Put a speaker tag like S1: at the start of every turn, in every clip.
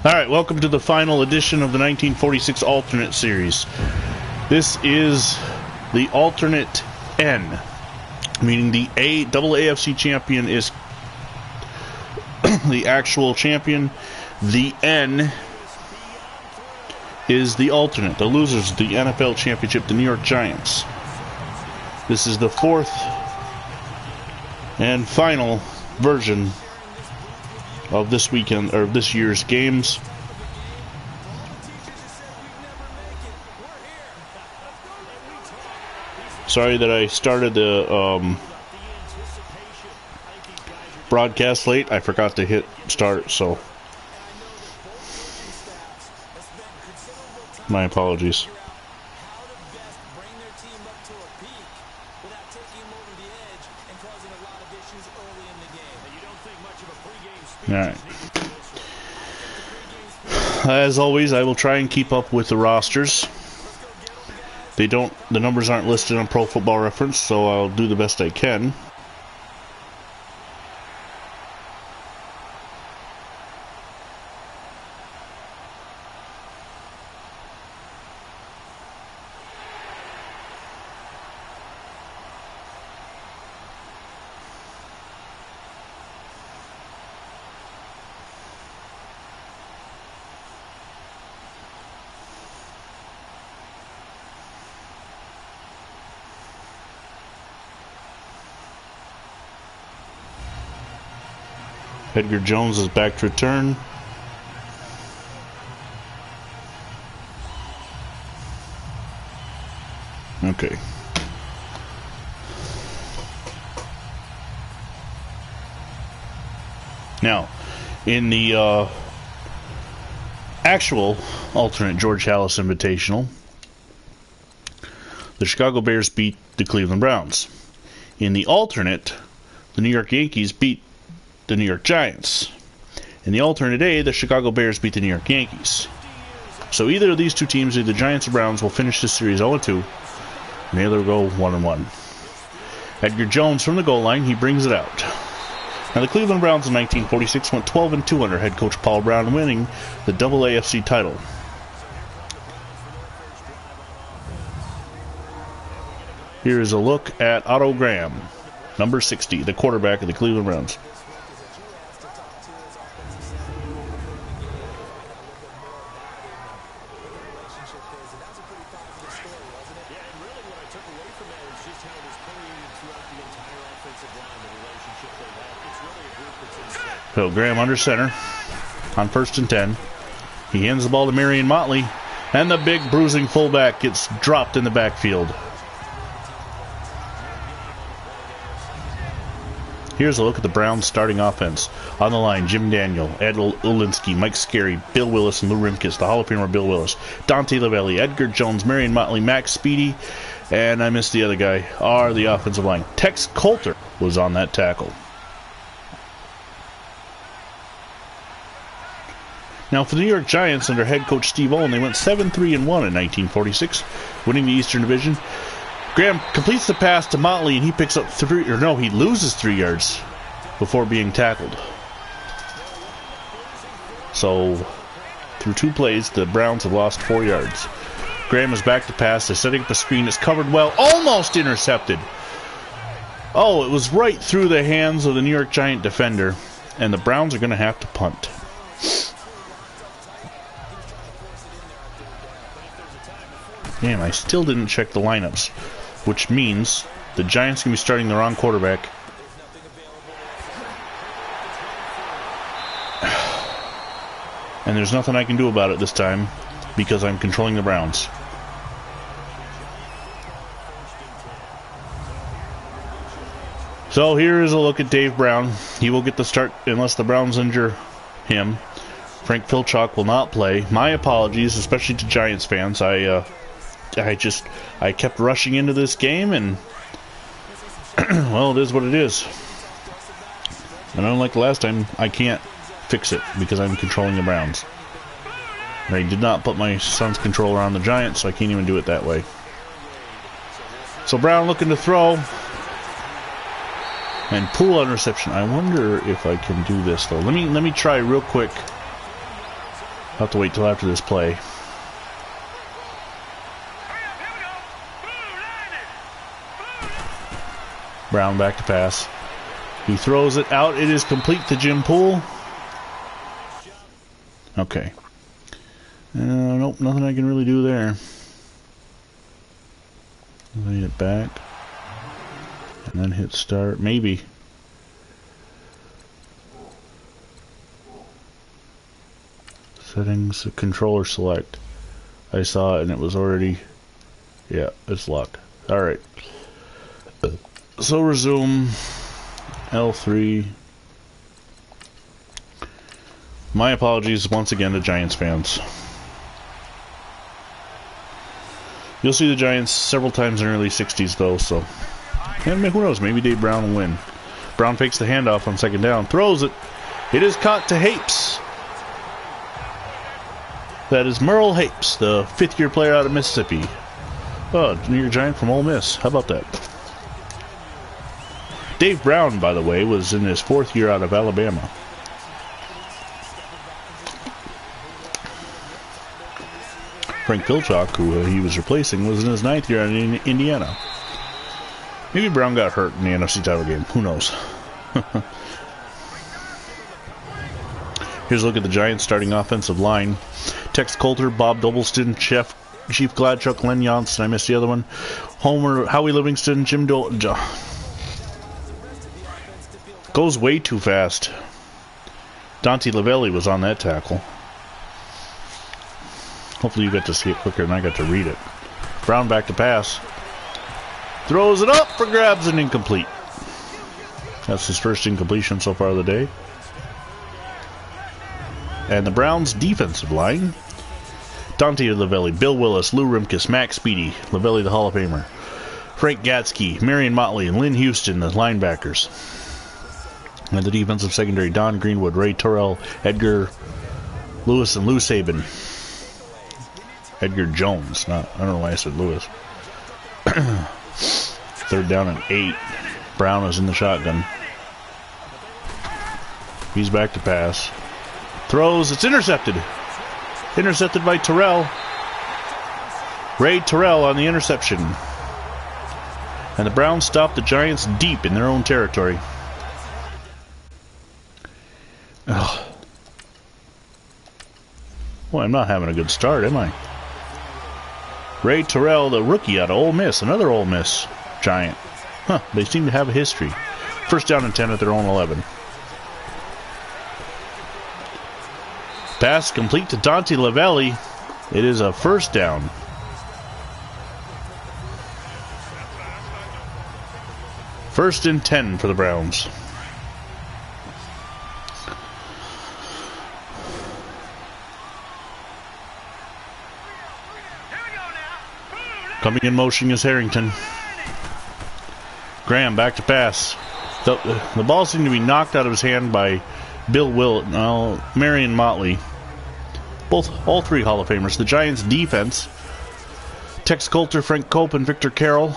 S1: Alright, welcome to the final edition of the 1946 alternate series. This is the alternate N, meaning the AAFC champion is the actual champion. The N is the alternate, the losers of the NFL championship, the New York Giants. This is the fourth and final version of this weekend, or this year's games. Sorry that I started the broadcast late. I forgot to hit start, so my apologies. Alright. As always, I will try and keep up with the rosters. The numbers aren't listed on Pro Football Reference, so I'll do the best I can. Edgar Jones is back to return. Okay. Now, in the actual alternate George Halas Invitational, the Chicago Bears beat the Cleveland Browns. In the alternate, the New York Yankees beat the New York Giants. In the alternate A, the Chicago Bears beat the New York Yankees. So either of these two teams, either the Giants or Browns, will finish this series 0-2, and the other will go 1-1. Edgar Jones from the goal line, he brings it out. Now the Cleveland Browns in 1946 went 12-2 under head coach Paul Brown, winning the AAFC title. Here is a look at Otto Graham, number 60, the quarterback of the Cleveland Browns. So Graham under center on 1st and 10. He hands the ball to Marion Motley, and the big bruising fullback gets dropped in the backfield. Here's a look at the Browns' starting offense. On the line, Jim Daniel, Ed Olinsky, Mike Scarry, Bill Willis, and Lou Rimkus, the Hall of Famer Bill Willis, Dante Lavelli, Edgar Jones, Marion Motley, Max Speedy, and I missed the other guy, are the offensive line. Tex Coulter was on that tackle. Now, for the New York Giants under head coach Steve Olin, they went 7-3-1 in 1946, winning the Eastern Division. Graham completes the pass to Motley, and he picks up he loses 3 yards before being tackled. So, through 2 plays, the Browns have lost 4 yards. Graham is back to pass. They're setting up a screen. It's covered well. Almost intercepted. Oh, it was right through the hands of the New York Giant defender, and the Browns are going to have to punt. Damn, I still didn't check the lineups, which means the Giants can be starting the wrong quarterback. And there's nothing I can do about it this time because I'm controlling the Browns. So here is a look at Dave Brown. He will get the start unless the Browns injure him. Frank Filchock will not play. My apologies, especially to Giants fans. I kept rushing into this game, and well, it is what it is. And unlike the last time, I can't fix it because I'm controlling the Browns. And I did not put my son's controller on the Giants, so I can't even do it that way. So Brown looking to throw. And Poole on reception. I wonder if I can do this though. Let me try real quick I'll have to wait till after this play. Brown back to pass. He throws it out. It is complete to Jim Poole. Okay. Nope, nothing I can really do there. Lay it back. And then hit start. Maybe. Settings, controller select. I saw it and it was already... Yeah, it's locked. Alright. So resume. L3. My apologies once again to Giants fans. You'll see the Giants several times in the early 60s though, so... And who knows, maybe Dave Brown will win. Brown fakes the handoff on second down. Throws it. It is caught to Hapes. That is Merle Hapes, the fifth-year player out of Mississippi. Oh, New York Giant from Ole Miss. How about that? Dave Brown, by the way, was in his fourth year out of Alabama. Frank Pilchuk, who he was replacing, was in his ninth year in Indiana. Maybe Brown got hurt in the NFC title game. Who knows? Here's a look at the Giants' starting offensive line. Tex Coulter, Bob Doubleston, Chief Gladchuck, Len Johnston. I missed the other one. Homer, Howie Livingston, Jim goes way too fast. Dante Lavelli was on that tackle. Hopefully you got to see it quicker than I got to read it. Brown back to pass. Throws it up for grabs and incomplete. That's his first incompletion so far of the day. And the Browns' defensive line. Dante Lavelli, Bill Willis, Lou Rimkus, Max Speedy, Lavelli the Hall of Famer, Frank Gatsky, Marion Motley, and Lynn Houston, the linebackers. And the defensive secondary, Don Greenwood, Ray Terrell, Edgar Lewis, and Lou Saban. Edgar Jones, I don't know why I said Lewis. Third down and 8. Brown is in the shotgun. He's back to pass. Throws, it's intercepted. Intercepted by Terrell. Ray Terrell on the interception. And the Browns stop the Giants deep in their own territory. Ugh. Boy, I'm not having a good start, am I? Ray Terrell, the rookie out of Ole Miss. Another Ole Miss Giant. Huh, they seem to have a history. First down and 10 at their own 11. Pass complete to Dante Lavelli. It is a first down. First and 10 for the Browns. Coming in motion is Harrington. Graham back to pass. The ball seemed to be knocked out of his hand by Marion Motley. All three Hall of Famers. The Giants' defense. Tex Coulter, Frank Cope, and Victor Carroll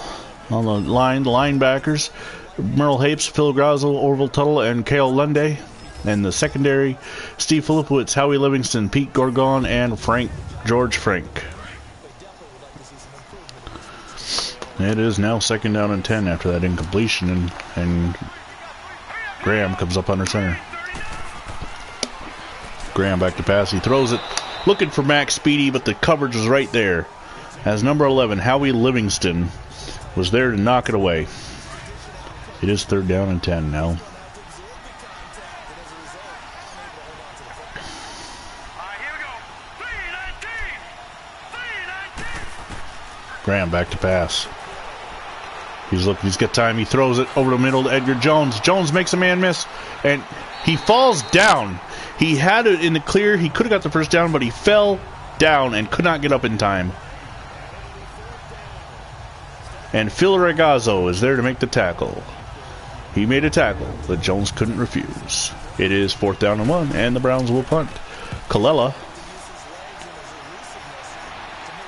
S1: on the line. The linebackers. Merle Hapes, Phil Grazel, Orville Tuttle, and Cale Lunde. And the secondary, Steve Filipowicz, Howie Livingston, Pete Gorgon, and George Frank. It is now second down and 10 after that incompletion, and Graham comes up under center. Graham back to pass. He throws it, looking for Max Speedy, but the coverage was right there. As number 11, Howie Livingston, was there to knock it away. It is third down and 10 now. Graham back to pass. He's looking, he's got time, he throws it over the middle to Edgar Jones. Jones makes a man miss, and he falls down. He had it in the clear, he could have got the first down, but he fell down and could not get up in time. And Phil Ragazzo is there to make the tackle. He made a tackle that Jones couldn't refuse. It is fourth down and 1, and the Browns will punt.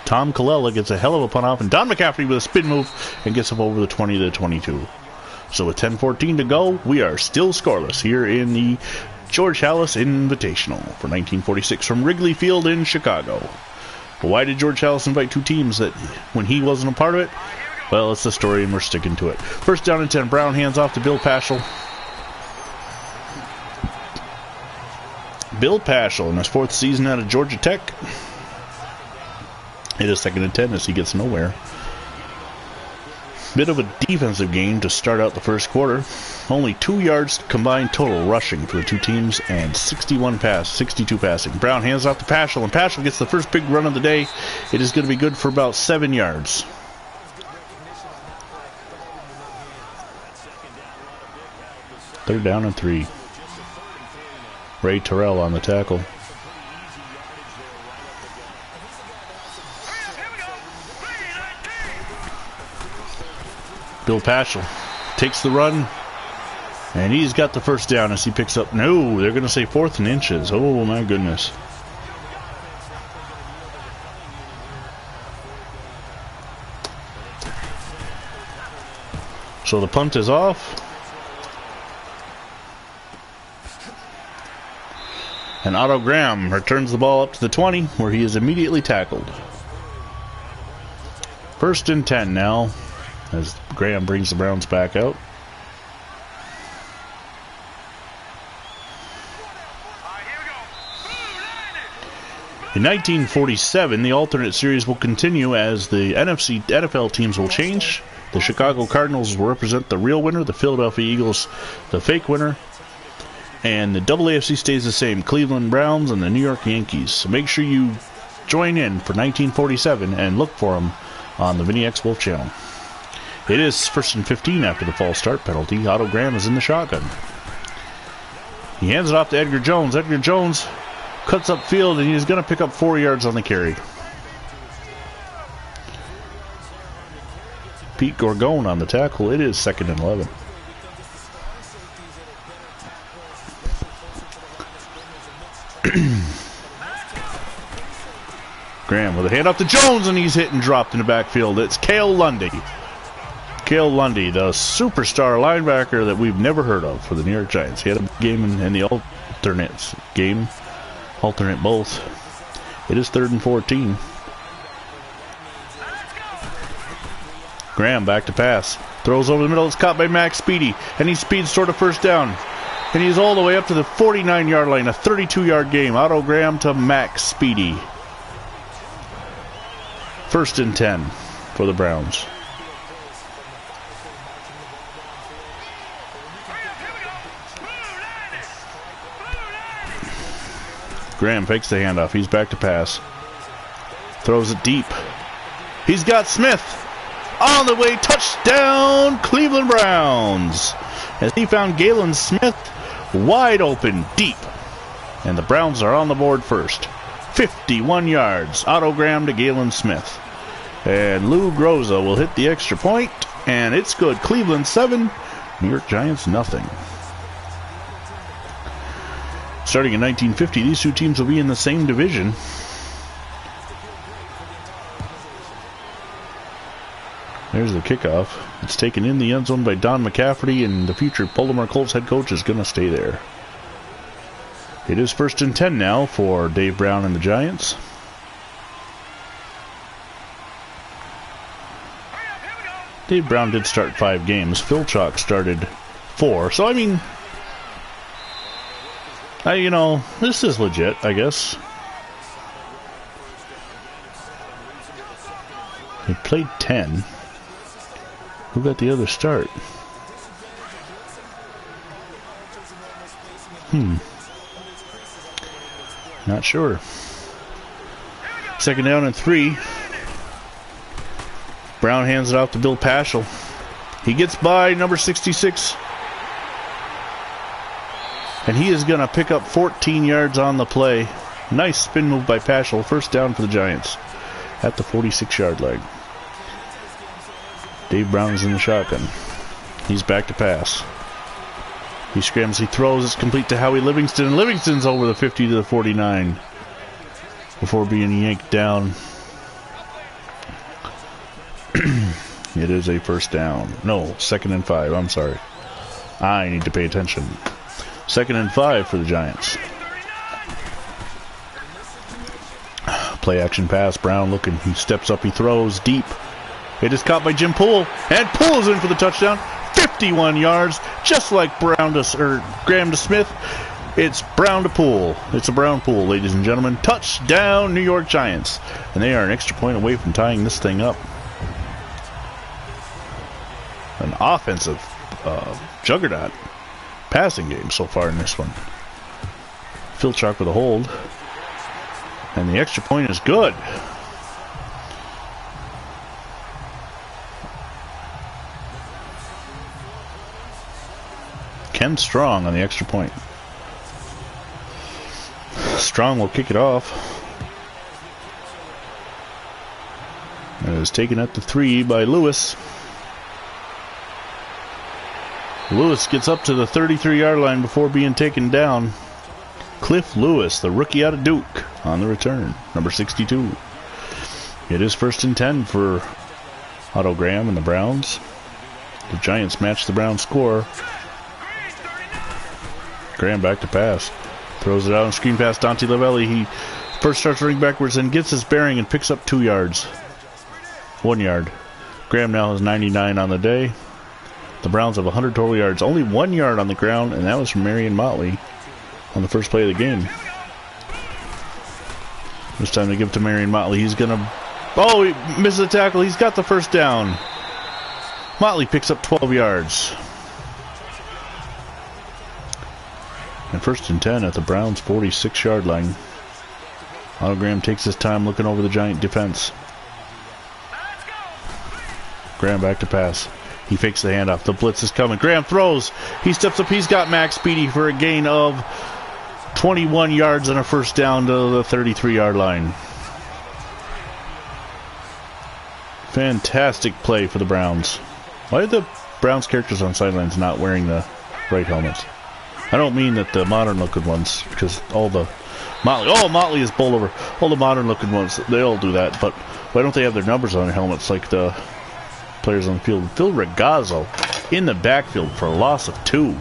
S1: Tom Colella gets a hell of a punt off, and Don McCaffrey with a spin move and gets up over the 20 to 22. So with 10:14 to go, we are still scoreless here in the George Halas Invitational for 1946 from Wrigley Field in Chicago. But why did George Halas invite two teams that when he wasn't a part of it? Well, it's the story and we're sticking to it. First down and 10. Brown hands off to Bill Paschal. Bill Paschal in his 4th season out of Georgia Tech. It is 2nd and 10 as he gets nowhere. Bit of a defensive game to start out the first quarter. Only 2 yards combined total rushing for the two teams and 62 passing. Brown hands off to Paschal, and Paschal gets the first big run of the day. It is going to be good for about 7 yards. Third down and 3. Ray Terrell on the tackle. Bill Paschal takes the run, and he's got the first down as he picks up. No, they're going to say 4th and inches. Oh, my goodness. So the punt is off. And Otto Graham returns the ball up to the 20, where he is immediately tackled. 1st and 10 now, as Graham brings the Browns back out. In 1947, the alternate series will continue as the NFL teams will change. The Chicago Cardinals will represent the real winner, the Philadelphia Eagles the fake winner, and the AAFC stays the same, Cleveland Browns and the New York Yankees. So make sure you join in for 1947 and look for them on the VinnyXWolf channel. It is 1st and 15 after the false start penalty. Otto Graham is in the shotgun. He hands it off to Edgar Jones. Edgar Jones cuts up field, and he's going to pick up 4 yards on the carry. Pete Gorgone on the tackle. It is 2nd and 11. Graham with a hand off to Jones, and he's hit and dropped in the backfield. It's Cale Lundy. Cale Lundy, the superstar linebacker that we've never heard of for the New York Giants. He had a game in the alternates game. Alternate both. It is 3rd and 14. Graham back to pass. Throws over the middle. It's caught by Max Speedy. And he speeds toward a first down. And he's all the way up to the 49-yard line. A 32-yard game. Otto Graham to Max Speedy. 1st and 10 for the Browns. Graham fakes the handoff. He's back to pass. Throws it deep. He's got Smith. On the way. Touchdown, Cleveland Browns. As he found Galen Smith wide open, deep. And the Browns are on the board first. 51 yards. Otto Graham to Galen Smith. And Lou Groza will hit the extra point. And it's good. Cleveland 7. New York Giants nothing. Starting in 1950, these two teams will be in the same division. There's the kickoff. It's taken in the end zone by Don McCafferty, and the future Baltimore Colts head coach is going to stay there. It is 1st and 10 now for Dave Brown and the Giants. Dave Brown did start 5 games. Phil Chalk started 4. So, I mean, you know, this is legit, I guess. They played 10. Who got the other start? Not sure. 2nd down and 3. Brown hands it off to Bill Paschal. He gets by number 66. And he is going to pick up 14 yards on the play. Nice spin move by Paschal. 1st down for the Giants at the 46-yard line. Dave Brown is in the shotgun. He's back to pass. He scrambles, he throws, it's complete to Howie Livingston. And Livingston's over the 50 to the 49 before being yanked down. It is a 1st down. No, 2nd and 5. I'm sorry. I need to pay attention. 2nd and 5 for the Giants. Play action pass. Brown looking. He steps up. He throws deep. It is caught by Jim Poole. And Poole is in for the touchdown. 51 yards. Just like Graham to Smith. It's Brown to Poole. It's a Brown Poole, ladies and gentlemen. Touchdown, New York Giants. And they are an extra point away from tying this thing up. An offensive juggernaut passing game so far in this one. Filchuk with a hold. And the extra point is good. Ken Strong on the extra point. Strong will kick it off. And it is taken at the 3 by Lewis. Lewis gets up to the 33-yard line before being taken down. Cliff Lewis, the rookie out of Duke, on the return, number 62. It is 1st and 10 for Otto Graham and the Browns. The Giants match the Browns score. Graham back to pass. Throws it out on screen pass. Dante Lavelli. He first starts running backwards and gets his bearing and picks up 2 yards. 1 yard. Graham now has 99 on the day. The Browns have 100 total yards. Only 1 yard on the ground, and that was from Marion Motley on the first play of the game. This time they give it to Marion Motley. He's going to... Oh, he misses the tackle. He's got the first down. Motley picks up 12 yards. And 1st and 10 at the Browns' 46-yard line. Otto Graham takes his time looking over the Giant defense. Graham back to pass. He fakes the handoff. The blitz is coming. Graham throws. He steps up. He's got Max Speedy for a gain of 21 yards and a first down to the 33-yard line. Fantastic play for the Browns. Why are the Browns characters on sidelines not wearing the right helmets? I don't mean that the modern-looking ones, because all the Motley is bowled over. All the modern-looking ones, they all do that. But why don't they have their numbers on their helmets like the players on the field? Phil Regazzo in the backfield for a loss of 2,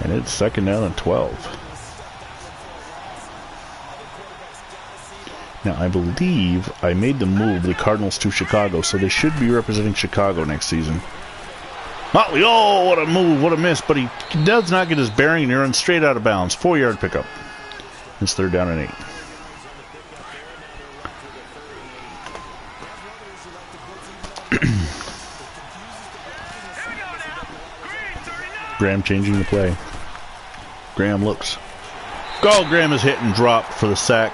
S1: and it's 2nd down and 12. Now, I believe I made the move, the Cardinals to Chicago, so they should be representing Chicago next season. Motley, oh, what a move, what a miss, but he does not get his bearing, and he runs straight out of bounds. 4-yard pickup. It's 3rd down and 8. Graham changing the play. Graham looks. Oh, Graham is hit and dropped for the sack.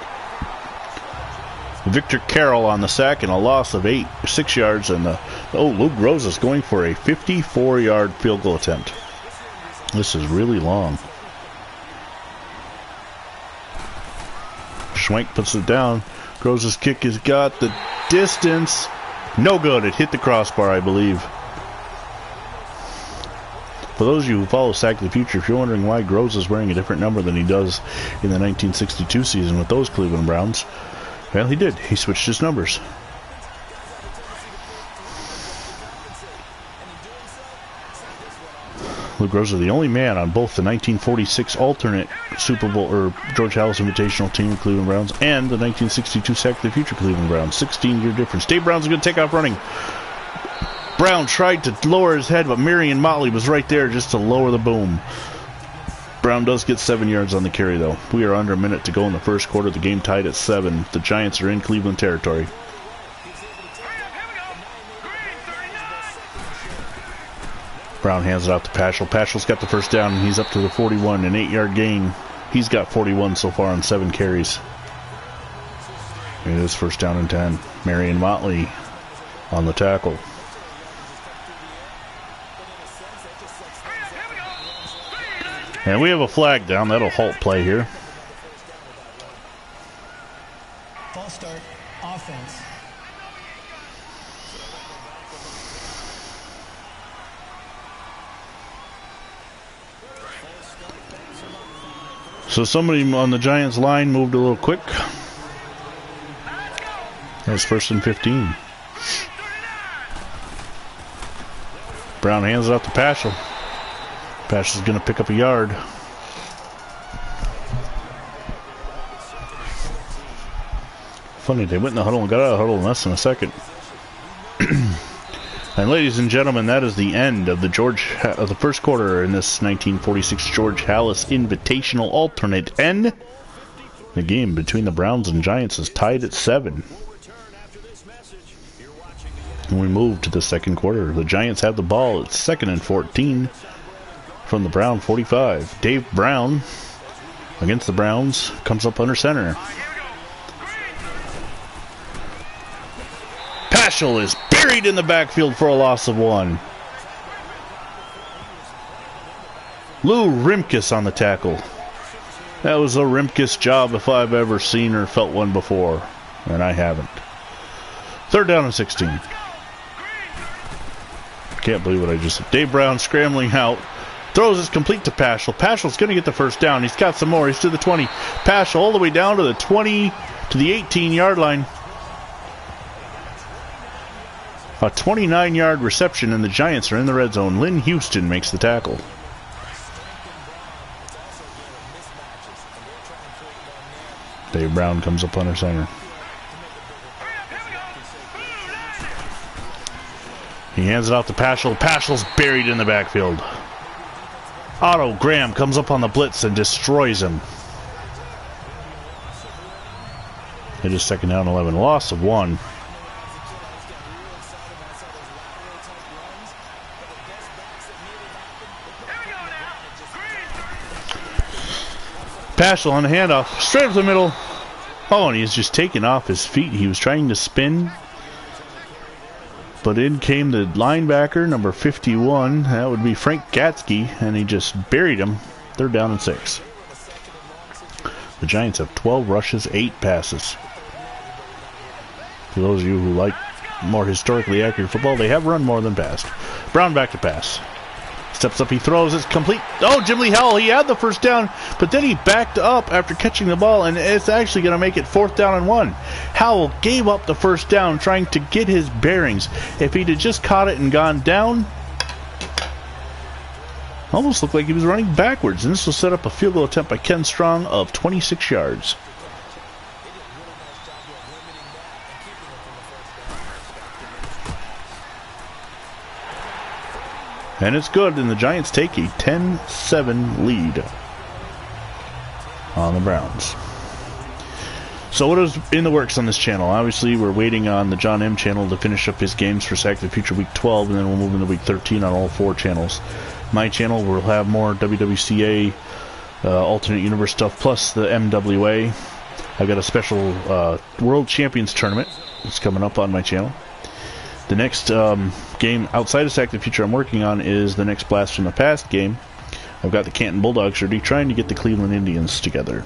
S1: Victor Carroll on the sack and a loss of 6 yards. And Luke Rose is going for a 54-yard field goal attempt. This is really long. Schwenk puts it down. Rose's kick has got the distance. No good. It hit the crossbar, I believe. For those of you who follow Sack of the Future, if you're wondering why Groves is wearing a different number than he does in the 1962 season with those Cleveland Browns, well, he did. He switched his numbers. Luke Groves is the only man on both the 1946 alternate Super Bowl or George Halas Invitational team Cleveland Browns and the 1962 Sack of the Future Cleveland Browns. 16-year difference. Dave Brown's going to take off running. Brown tried to lower his head, but Marion Motley was right there just to lower the boom. Brown does get 7 yards on the carry, though. We are under a minute to go in the first quarter. The game tied at 7. The Giants are in Cleveland territory. Brown hands it out to Paschal. Paschal's got the first down, and he's up to the 41, an 8-yard gain. He's got 41 so far on 7 carries. It is 1st down and 10. Marion Motley on the tackle. And we have a flag down. That'll halt play here.
S2: False start, offense.
S1: So somebody on the Giants line moved a little quick. That was 1st and 15. Brown hands it out to Paschal. Paschal's going to pick up a yard. Funny, they went in the huddle and got out of the huddle in less than a second. And ladies and gentlemen, that is the end of the first quarter in this 1946 George Halas Invitational Alternate N. The game between the Browns and Giants is tied at 7. And we move to the second quarter. The Giants have the ball. It's 2nd and 14 from the Brown 45. Dave Brown against the Browns comes up under center. Paschal is buried in the backfield for a loss of 1. Lou Rimkus on the tackle. That was a Rimkus job if I've ever seen or felt one before, and I haven't. 3rd down and 16. Can't believe what I just said. Dave Brown scrambling out. Throws it complete to Paschal. Paschal's going to get the first down. He's got some more. He's to the 20. Paschal all the way down to the 20, to the 18-yard line. A 29-yard reception, and the Giants are in the red zone. Lynn Houston makes the tackle. Dave Brown comes up under center. He hands it off to Paschal. Paschal's buried in the backfield. Otto Graham comes up on the blitz and destroys him. It is 2nd down 11. Loss of 1. Paschal on the handoff, straight up the middle. Oh, and he's just taken off his feet. He was trying to spin, but in came the linebacker, number 51. That would be Frank Gatsky, and he just buried him. 3rd down and 6. The Giants have 12 rushes, 8 passes. For those of you who like more historically accurate football, they have run more than passed. Brown back to pass. Steps up, he throws, it's complete. Oh, Jim Lee Howell, he had the first down, but then he backed up after catching the ball, and it's actually going to make it 4th down and 1. Howell gave up the first down trying to get his bearings. If he'd have just caught it and gone down, almost looked like he was running backwards, and this will set up a field goal attempt by Ken Strong of 26 yards. And it's good, and the Giants take a 10-7 lead on the Browns. So what is in the works on this channel? Obviously, we're waiting on the John M channel to finish up his games for Sack the Future Week 12, and then we'll move into Week 13 on all 4 channels. My channel will have more WWCA alternate universe stuff, plus the MWA. I've got a special World Champions tournament that's coming up on my channel. The next game outside of Sack the Future I'm working on is the next Blast from the Past game. I've got the Canton Bulldogs already trying to get the Cleveland Indians together.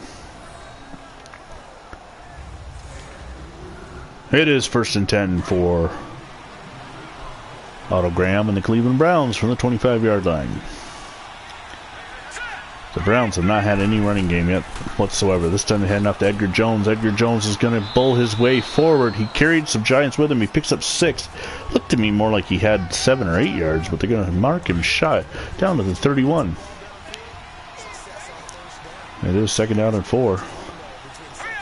S1: It is 1st and 10 for Otto Graham and the Cleveland Browns from the 25-yard line. The Browns have not had any running game yet whatsoever. This time they heading off to Edgar Jones. Edgar Jones is going to bull his way forward. He carried some Giants with him. He picks up 6. Looked to me more like he had 7 or 8 yards, but they're going to mark him shy down to the 31. It is 2nd down and 4.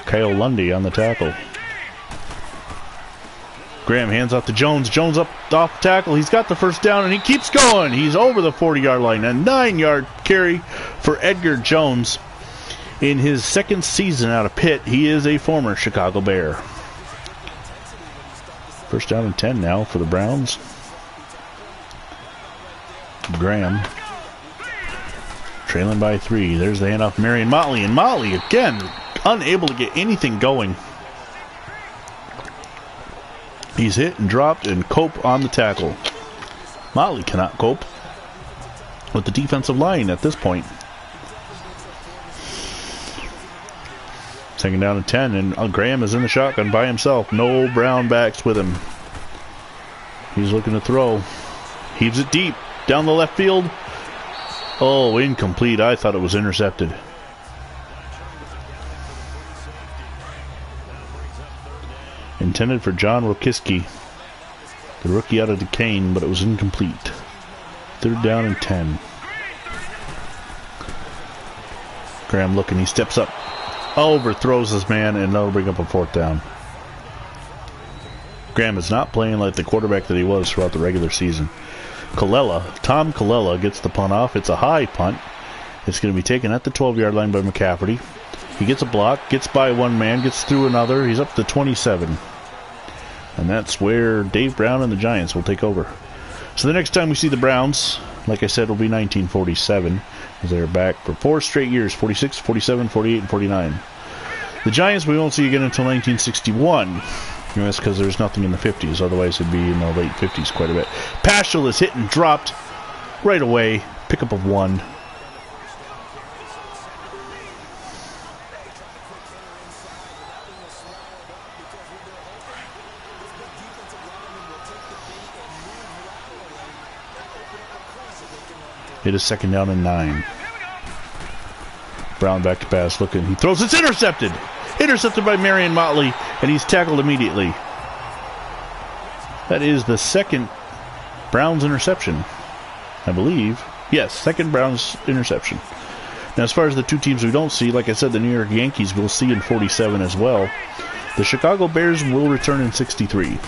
S1: Kyle Lundy on the tackle. Graham hands off to Jones. Jones up off tackle. He's got the first down, and he keeps going. He's over the 40-yard line. A 9-yard carry for Edgar Jones. In his 2nd season out of Pitt, he is a former Chicago Bear. 1st down and 10 now for the Browns. Graham trailing by 3. There's the handoff, Marion Motley. And Motley, again, unable to get anything going. He's hit and dropped, and Cope on the tackle. Motley cannot cope with the defensive line at this point. 2nd down and 10, and Graham is in the shotgun by himself. No Brown backs with him. He's looking to throw. Heaves it deep down the left field. Oh, incomplete. I thought it was intercepted. Intended for John Rokiski, the rookie out of Duquesne, but it was incomplete. 3rd down and 10. Graham looking, he steps up, overthrows this man, and that'll bring up a 4th down. Graham is not playing like the quarterback that he was throughout the regular season. Tom Colella gets the punt off. It's a high punt. It's going to be taken at the 12-yard line by McCafferty. He gets a block, gets by one man, gets through another. He's up to 27. And that's where Dave Brown and the Giants will take over. So the next time we see the Browns, like I said, will be 1947, as they're back for 4 straight years, 46, 47, 48, and 49. The Giants we won't see again until 1961. And that's because there's nothing in the 50s. Otherwise, it'd be in the late 50s quite a bit. Paschal is hit and dropped right away. Pickup of 1. It is 2nd down and 9. Brown back to pass, looking. He throws. It's intercepted. Intercepted by Marion Motley, and he's tackled immediately. That is the second Browns interception, I believe. Yes, second Browns interception. Now, as far as the two teams we don't see, like I said, the New York Yankees we'll see in 47 as well. The Chicago Bears will return in 63.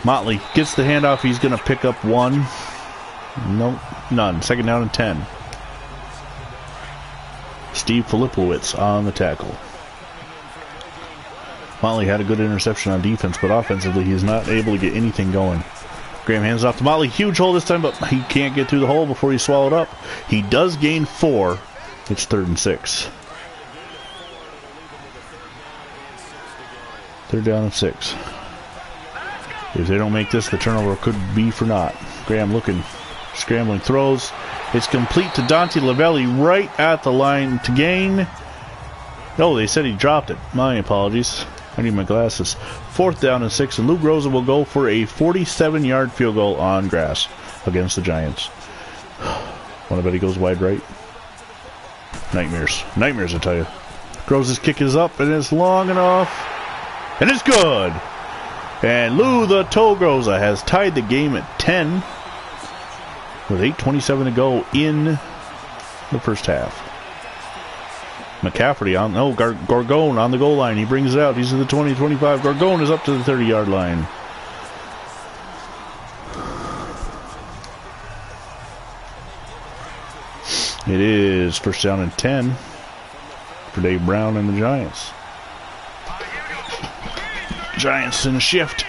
S1: Motley gets the handoff. He's going to pick up 1. Nope, none. 2nd down and 10. Steve Filipowicz on the tackle. Motley had a good interception on defense, but offensively he is not able to get anything going. Graham hands off to Motley. Huge hole this time, but he can't get through the hole before he's swallowed up. He does gain 4. It's 3rd and 6. 3rd down and 6. If they don't make this, the turnover could be for naught. Graham looking. Scrambling throws. It's complete to Dante Lavelli right at the line to gain. Oh, they said he dropped it. My apologies. I need my glasses. 4th down and 6, and Lou Groza will go for a 47-yard field goal on grass against the Giants. Want to bet he goes wide right? Nightmares. Nightmares, I tell you. Groza's kick is up, and it's long enough. And it's good. And Lou the Toe Groza has tied the game at 10. With 8:27 to go in the first half. McCafferty on, Gargone on the goal line. He brings it out. He's to the 20-25. Gargone is up to the 30-yard line. It is 1st down and 10 for Dave Brown and the Giants. Giants in a shift.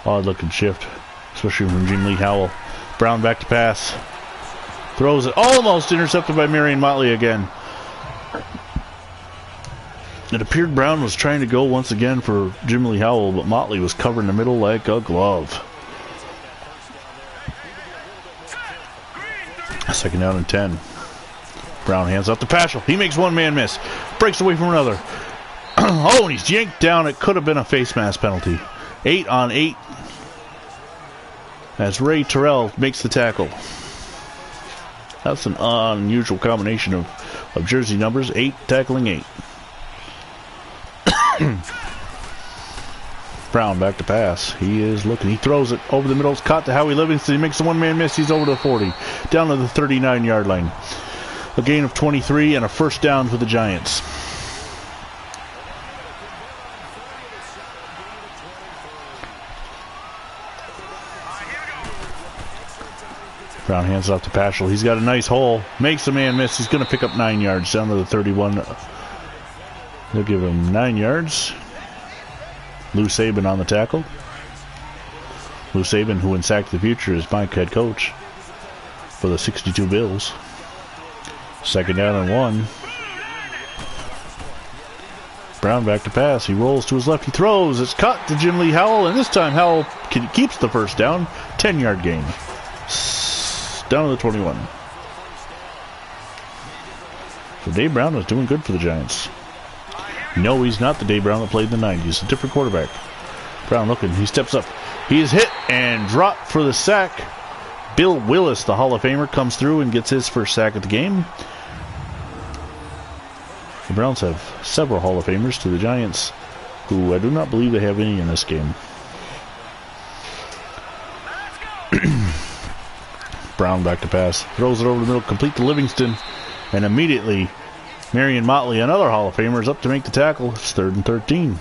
S1: Odd looking shift, especially from Jim Lee Howell. Brown back to pass. Throws it. Almost intercepted by Marion Motley again. It appeared Brown was trying to go once again for Jim Lee Howell, but Motley was covered in the middle like a glove. 2nd down and 10. Brown hands off to Paschal. He makes one man miss. Breaks away from another. Oh, and he's yanked down. It could have been a face mask penalty. 8 on 8. As Ray Terrell makes the tackle. That's an unusual combination of jersey numbers. 8 tackling 8. Brown back to pass. He is looking. He throws it over the middle. It's caught to Howie Livingston. He makes a one-man miss. He's over to the 40. Down to the 39-yard line. A gain of 23 and a 1st down for the Giants. Brown hands off to Paschal. He's got a nice hole. Makes a man miss. He's going to pick up 9 yards down to the 31. They'll give him 9 yards. Lou Saban on the tackle. Lou Saban, who in Sack the Future is my head coach for the 62 Bills. 2nd down and 1. Brown back to pass. He rolls to his left. He throws. It's caught to Jim Lee Howell, and this time Howell keeps the 1st down. 10-yard gain. Down to the 21. So Dave Brown is doing good for the Giants. No, he's not the Dave Brown that played in the 90s. A different quarterback. Brown looking. He steps up. He is hit and dropped for the sack. Bill Willis, the Hall of Famer, comes through and gets his 1st sack of the game. The Browns have several Hall of Famers to the Giants, who I do not believe they have any in this game. Brown back to pass. Throws it over the middle, complete to Livingston. And immediately Marion Motley, another Hall of Famer, is up to make the tackle. It's 3rd and 13.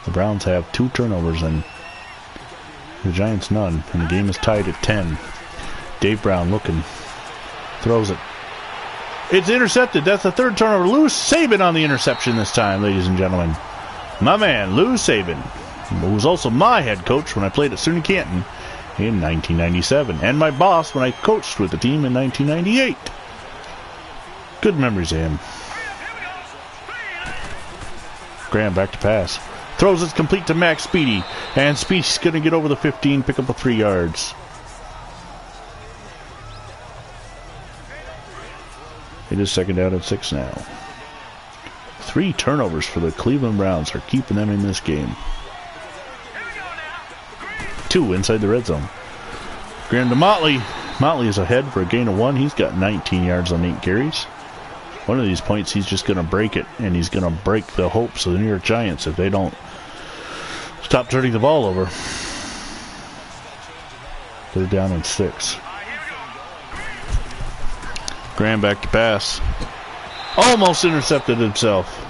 S1: The Browns have 2 turnovers and the Giants none, and the game is tied at 10. Dave Brown looking, throws it. It's intercepted. That's the 3rd turnover. Lou Saban on the interception this time, ladies and gentlemen. My man, Lou Saban, who was also my head coach when I played at SUNY Canton in 1997, and my boss when I coached with the team in 1998. Good memories of him. Graham back to pass. Throws it complete to Max Speedy, and Speedy's going to get over the 15, pick up a 3 yards. It is 2nd down and 6 now. 3 turnovers for the Cleveland Browns are keeping them in this game. 2 inside the red zone. Graham to Motley. Motley is ahead for a gain of 1. He's got 19 yards on 8 carries. One of these points, he's just going to break it, and he's going to break the hopes of the New York Giants if they don't stop turning the ball over. 3rd down and 6. Graham back to pass. Almost intercepted himself.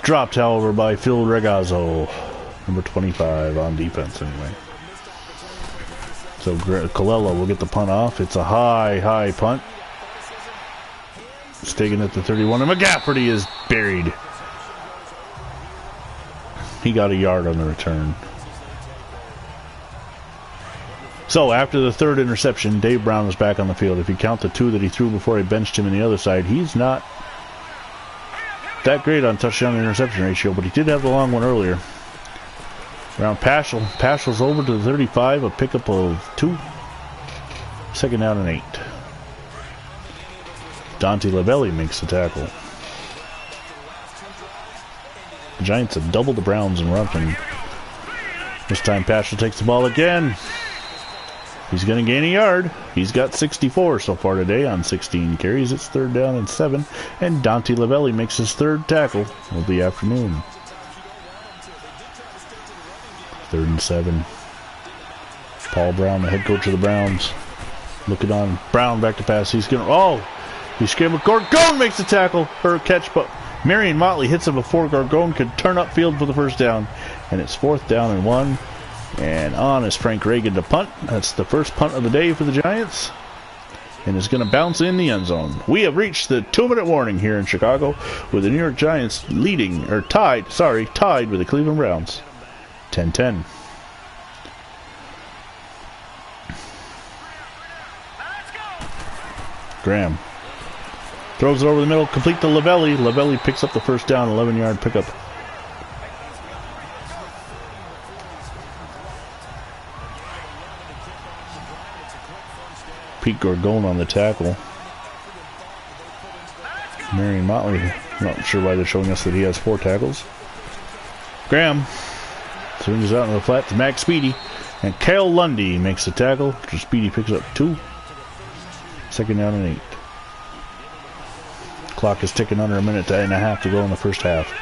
S1: Dropped, however, by Phil Regazzo, number 25 on defense anyway. So Colella will get the punt off. It's a high punt. It's taken at the 31, and McGafferty is buried. He got a yard on the return. So after the 3rd interception, Dave Brown is back on the field. If you count the 2 that he threw before he benched him on the other side, he's not that great on touchdown to interception ratio, but he did have the long one earlier. Around Paschal. Paschal's over to the 35, a pickup of 2. 2nd down and 8. Dante Lavelli makes the tackle. The Giants have doubled the Browns in rushing. This time Paschal takes the ball again. He's going to gain a yard. He's got 64 so far today on 16 carries. It's 3rd down and 7. And Dante Lavelli makes his 3rd tackle of the afternoon. 3rd and 7. Paul Brown, the head coach of the Browns, looking on. Brown back to pass. He's going to... Oh! He scrambled. Gargone makes the tackle or catch, but Marion Motley hits him before Gargone could turn upfield for the 1st down. And it's 4th down and 1. And on is Frank Reagan to punt. That's the first punt of the day for the Giants. And it's going to bounce in the end zone. We have reached the 2-minute warning here in Chicago with the New York Giants leading, or tied with the Cleveland Browns. 10-10. Graham throws it over the middle, complete to Lavelli. Lavelli picks up the 1st down, 11-yard pickup. Pete Gargone on the tackle. Marion Motley, not sure why they're showing us that he has 4 tackles. Graham swings out in the flat to Max Speedy, and Kale Lundy makes the tackle. Speedy picks up 2. 2nd down and 8. Clock is ticking under a minute and a half to go in the 1st half.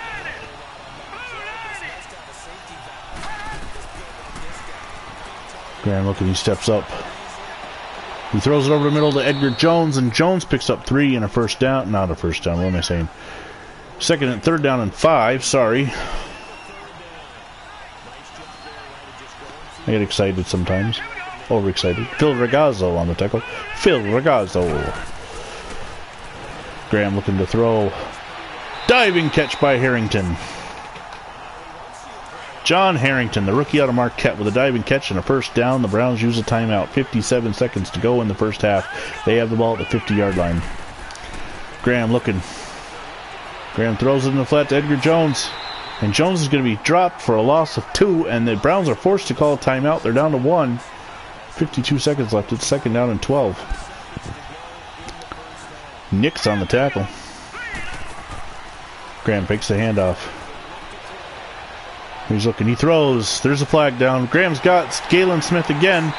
S1: Graham looking, he steps up. He throws it over the middle to Edgar Jones, and Jones picks up 3 and a 1st down. Not a 1st down, what am I saying? 2nd and 3rd down and 5, sorry. I get excited sometimes. Overexcited. Phil Regazzo on the tackle. Phil Regazzo. Graham looking to throw. Diving catch by Harrington. John Harrington, the rookie out of Marquette, with a diving catch and a 1st down. The Browns use a timeout. 57 seconds to go in the 1st half. They have the ball at the 50-yard line. Graham looking. Graham throws it in the flat to Edgar Jones. And Jones is going to be dropped for a loss of 2. And the Browns are forced to call a timeout. They're down to 1. 52 seconds left. It's 2nd down and 12. Nix on the tackle. Graham takes the handoff. He's looking. He throws. There's a flag down. Graham's got Galen Smith again.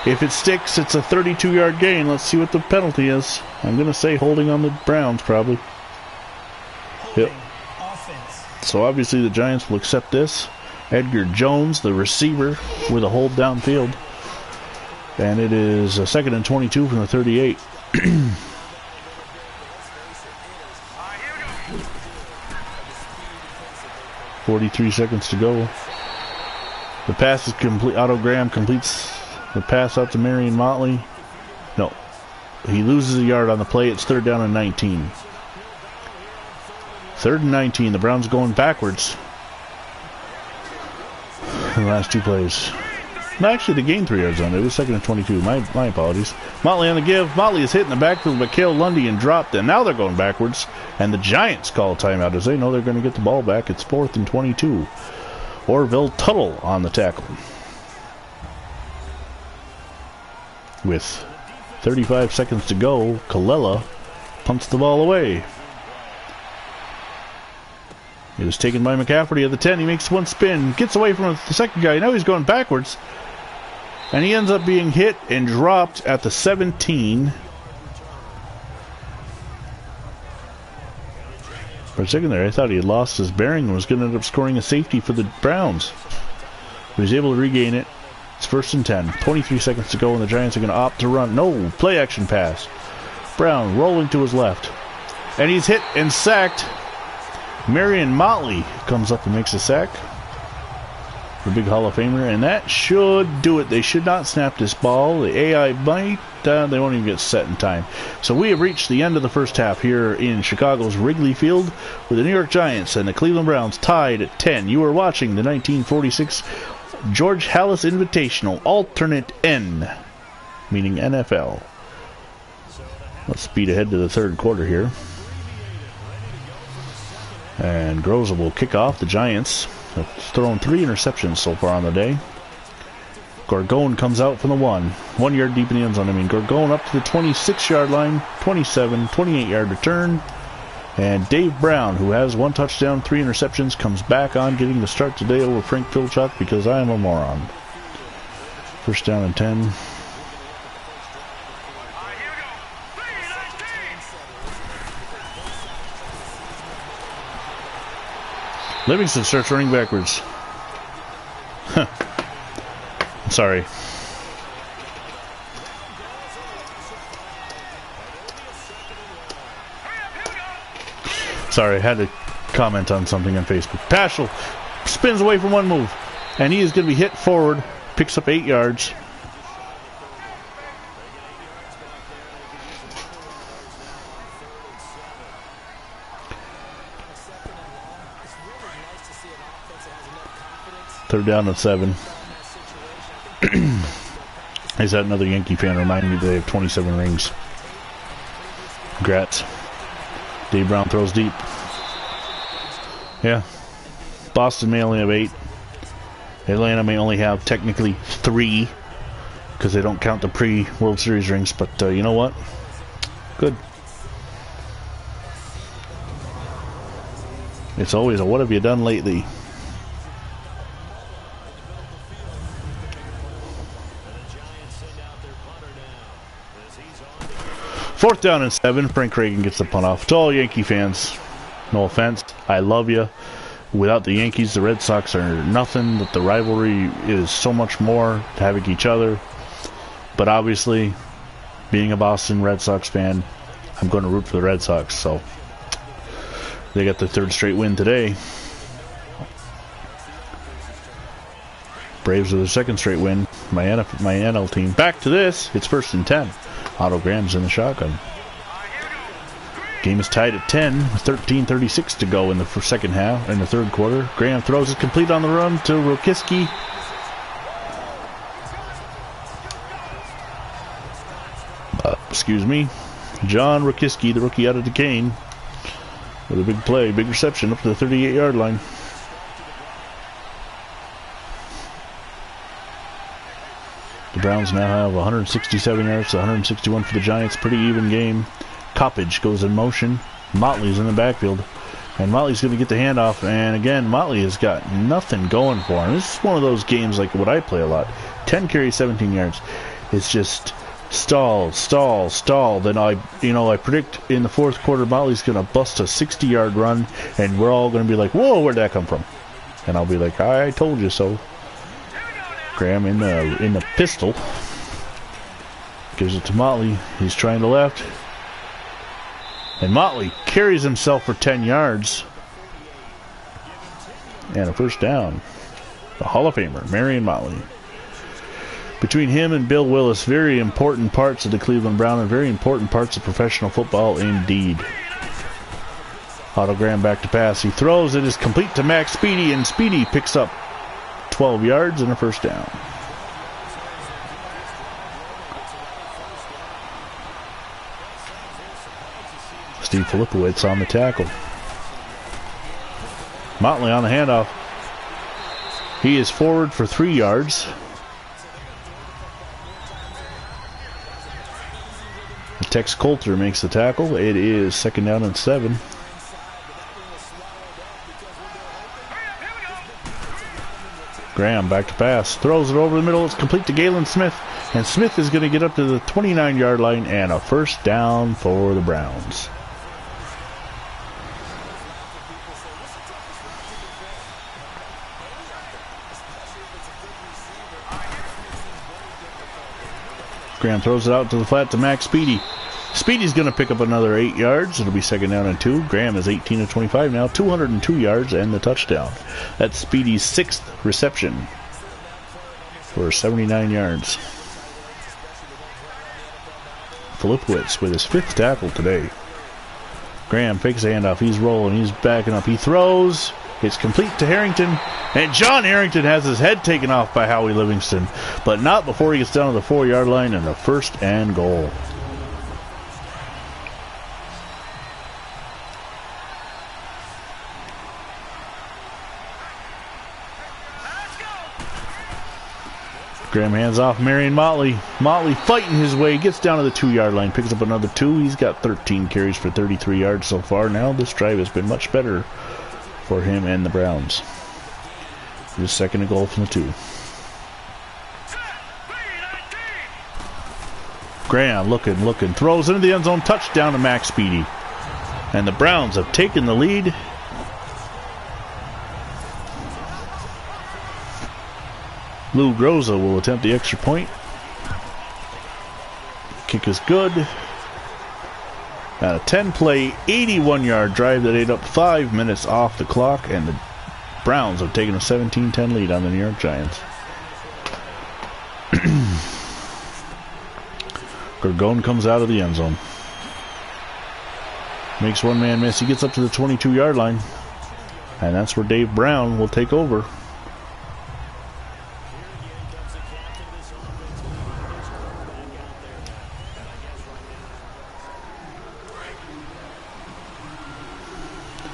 S1: If it sticks, it's a 32-yard gain. Let's see what the penalty is. I'm going to say holding on the Browns, probably. Yep. So obviously the Giants will accept this. Edgar Jones, the receiver, with a hold downfield. And it is a 2nd and 22 from the 38. 43 seconds to go. The pass is complete. Otto Graham completes the pass out to Marion Motley. No. He loses a yard on the play. It's 3rd down and 19. 3rd and 19. The Browns going backwards. In the last 2 plays. No, actually, they gained 3 yards on it. It was 2nd and 22. My apologies. Motley on the give. Motley is hit in the backfield by Cale Lundy and dropped. And now they're going backwards. And the Giants call a timeout as they know they're going to get the ball back. It's 4th and 22. Orville Tuttle on the tackle. With 35 seconds to go, Kalela punts the ball away. It is taken by McCafferty at the 10. He makes one spin, gets away from the second guy. Now he's going backwards. And he ends up being hit and dropped at the 17. For a second there, I thought he had lost his bearing and was going to end up scoring a safety for the Browns. But he's able to regain it. It's 1st and 10. 23 seconds to go, and the Giants are going to opt to run. No, play action pass. Brown rolling to his left. And he's hit and sacked. Marion Motley comes up and makes a sack. The big Hall of Famer, and that should do it. They should not snap this ball. The AI might, they won't even get set in time. So we have reached the end of the first half here in Chicago's Wrigley Field with the New York Giants and the Cleveland Browns tied at 10. You are watching the 1946 George Halas Invitational Alternate N, meaning NFL. Let's speed ahead to the 3rd quarter here. And Groza will kick off. The Giants have thrown 3 interceptions so far on the day. Gorgone comes out from the 1 yard deep in the end zone. Gorgone up to the 26-yard line, 27, 28-yard return. And Dave Brown, who has 1 touchdown, 3 interceptions, comes back on, getting the start today over Frank Filchuk because I am a moron. 1st down and 10. Livingston starts running backwards. Sorry. Sorry, I had to comment on something on Facebook. Paschal spins away from one move, and he is going to be hit forward, picks up 8 yards. Third down and 7. Is that another Yankee fan? Remind me they have 27 rings. Congrats. Dave Brown throws deep. Yeah. Boston may only have 8. Atlanta may only have technically 3 because they don't count the pre-World Series rings. But you know what? Good. It's always a what have you done lately? Fourth down and 7. Frank Reagan gets the punt off. To all Yankee fans, no offense, I love you. Without the Yankees, the Red Sox are nothing. That the rivalry is so much more to having each other. But obviously, being a Boston Red Sox fan, I'm going to root for the Red Sox. So they got their 3rd straight win today. Braves with their 2nd straight win. My NL team. Back to this. It's 1st and 10. Otto Graham's in the shotgun. Game is tied at 10. 13:36 to go in the second half. In the 3rd quarter. Graham throws it complete on the run to Rokiski. Excuse me. John Rokiski, the rookie out of Duquesne, with a big play, big reception up to the 38-yard line. The Browns now have 167 yards to 161 for the Giants. Pretty even game. Coppage goes in motion. Motley's in the backfield. And Motley's going to get the handoff. And again, Motley has got nothing going for him. This is one of those games like what I play a lot. 10 carries, 17 yards. It's just stall, stall, stall. Then I predict in the 4th quarter, Motley's going to bust a 60-yard run. And we're all going to be like, whoa, where'd that come from? And I'll be like, I told you so. Graham in the pistol. Gives it to Motley. He's trying to left. And Motley carries himself for 10 yards. And a first down. The Hall of Famer, Marion Motley. Between him and Bill Willis, very important parts of the Cleveland Browns and very important parts of professional football indeed. Otto Graham back to pass. He throws. It is complete to Max Speedy, and Speedy picks up 12 yards and a first down. Steve Filipowicz on the tackle. Motley on the handoff. He is forward for 3 yards. Tex Coulter makes the tackle. It is 2nd down and 7. Graham back to pass. Throws it over the middle. It's complete to Galen Smith. And Smith is going to get up to the 29-yard line and a first down for the Browns. Graham throws it out to the flat to Max Speedy. Speedy's going to pick up another 8 yards. It'll be 2nd down and 2. Graham is 18 of 25 now, 202 yards and the touchdown. That's Speedy's 6th reception for 79 yards. Filipowicz with his 5th tackle today. Graham fakes the handoff. He's rolling. He's backing up. He throws. It's complete to Harrington. And John Harrington has his head taken off by Howie Livingston. But not before he gets down to the 4-yard line and a 1st and goal. Graham hands off Marion Motley. Motley fighting his way, gets down to the 2-yard line, picks up another 2. He's got 13 carries for 33 yards so far. Now this drive has been much better for him and the Browns. His 2nd and goal from the 2. Graham looking, throws into the end zone, touchdown to Max Speedy. And the Browns have taken the lead. Lou Groza will attempt the extra point. Kick is good. And a 10-play, 81-yard drive that ate up 5 minutes off the clock, and the Browns have taken a 17-10 lead on the New York Giants. Gorgon comes out of the end zone. Makes one man miss. He gets up to the 22-yard line. And that's where Dave Brown will take over.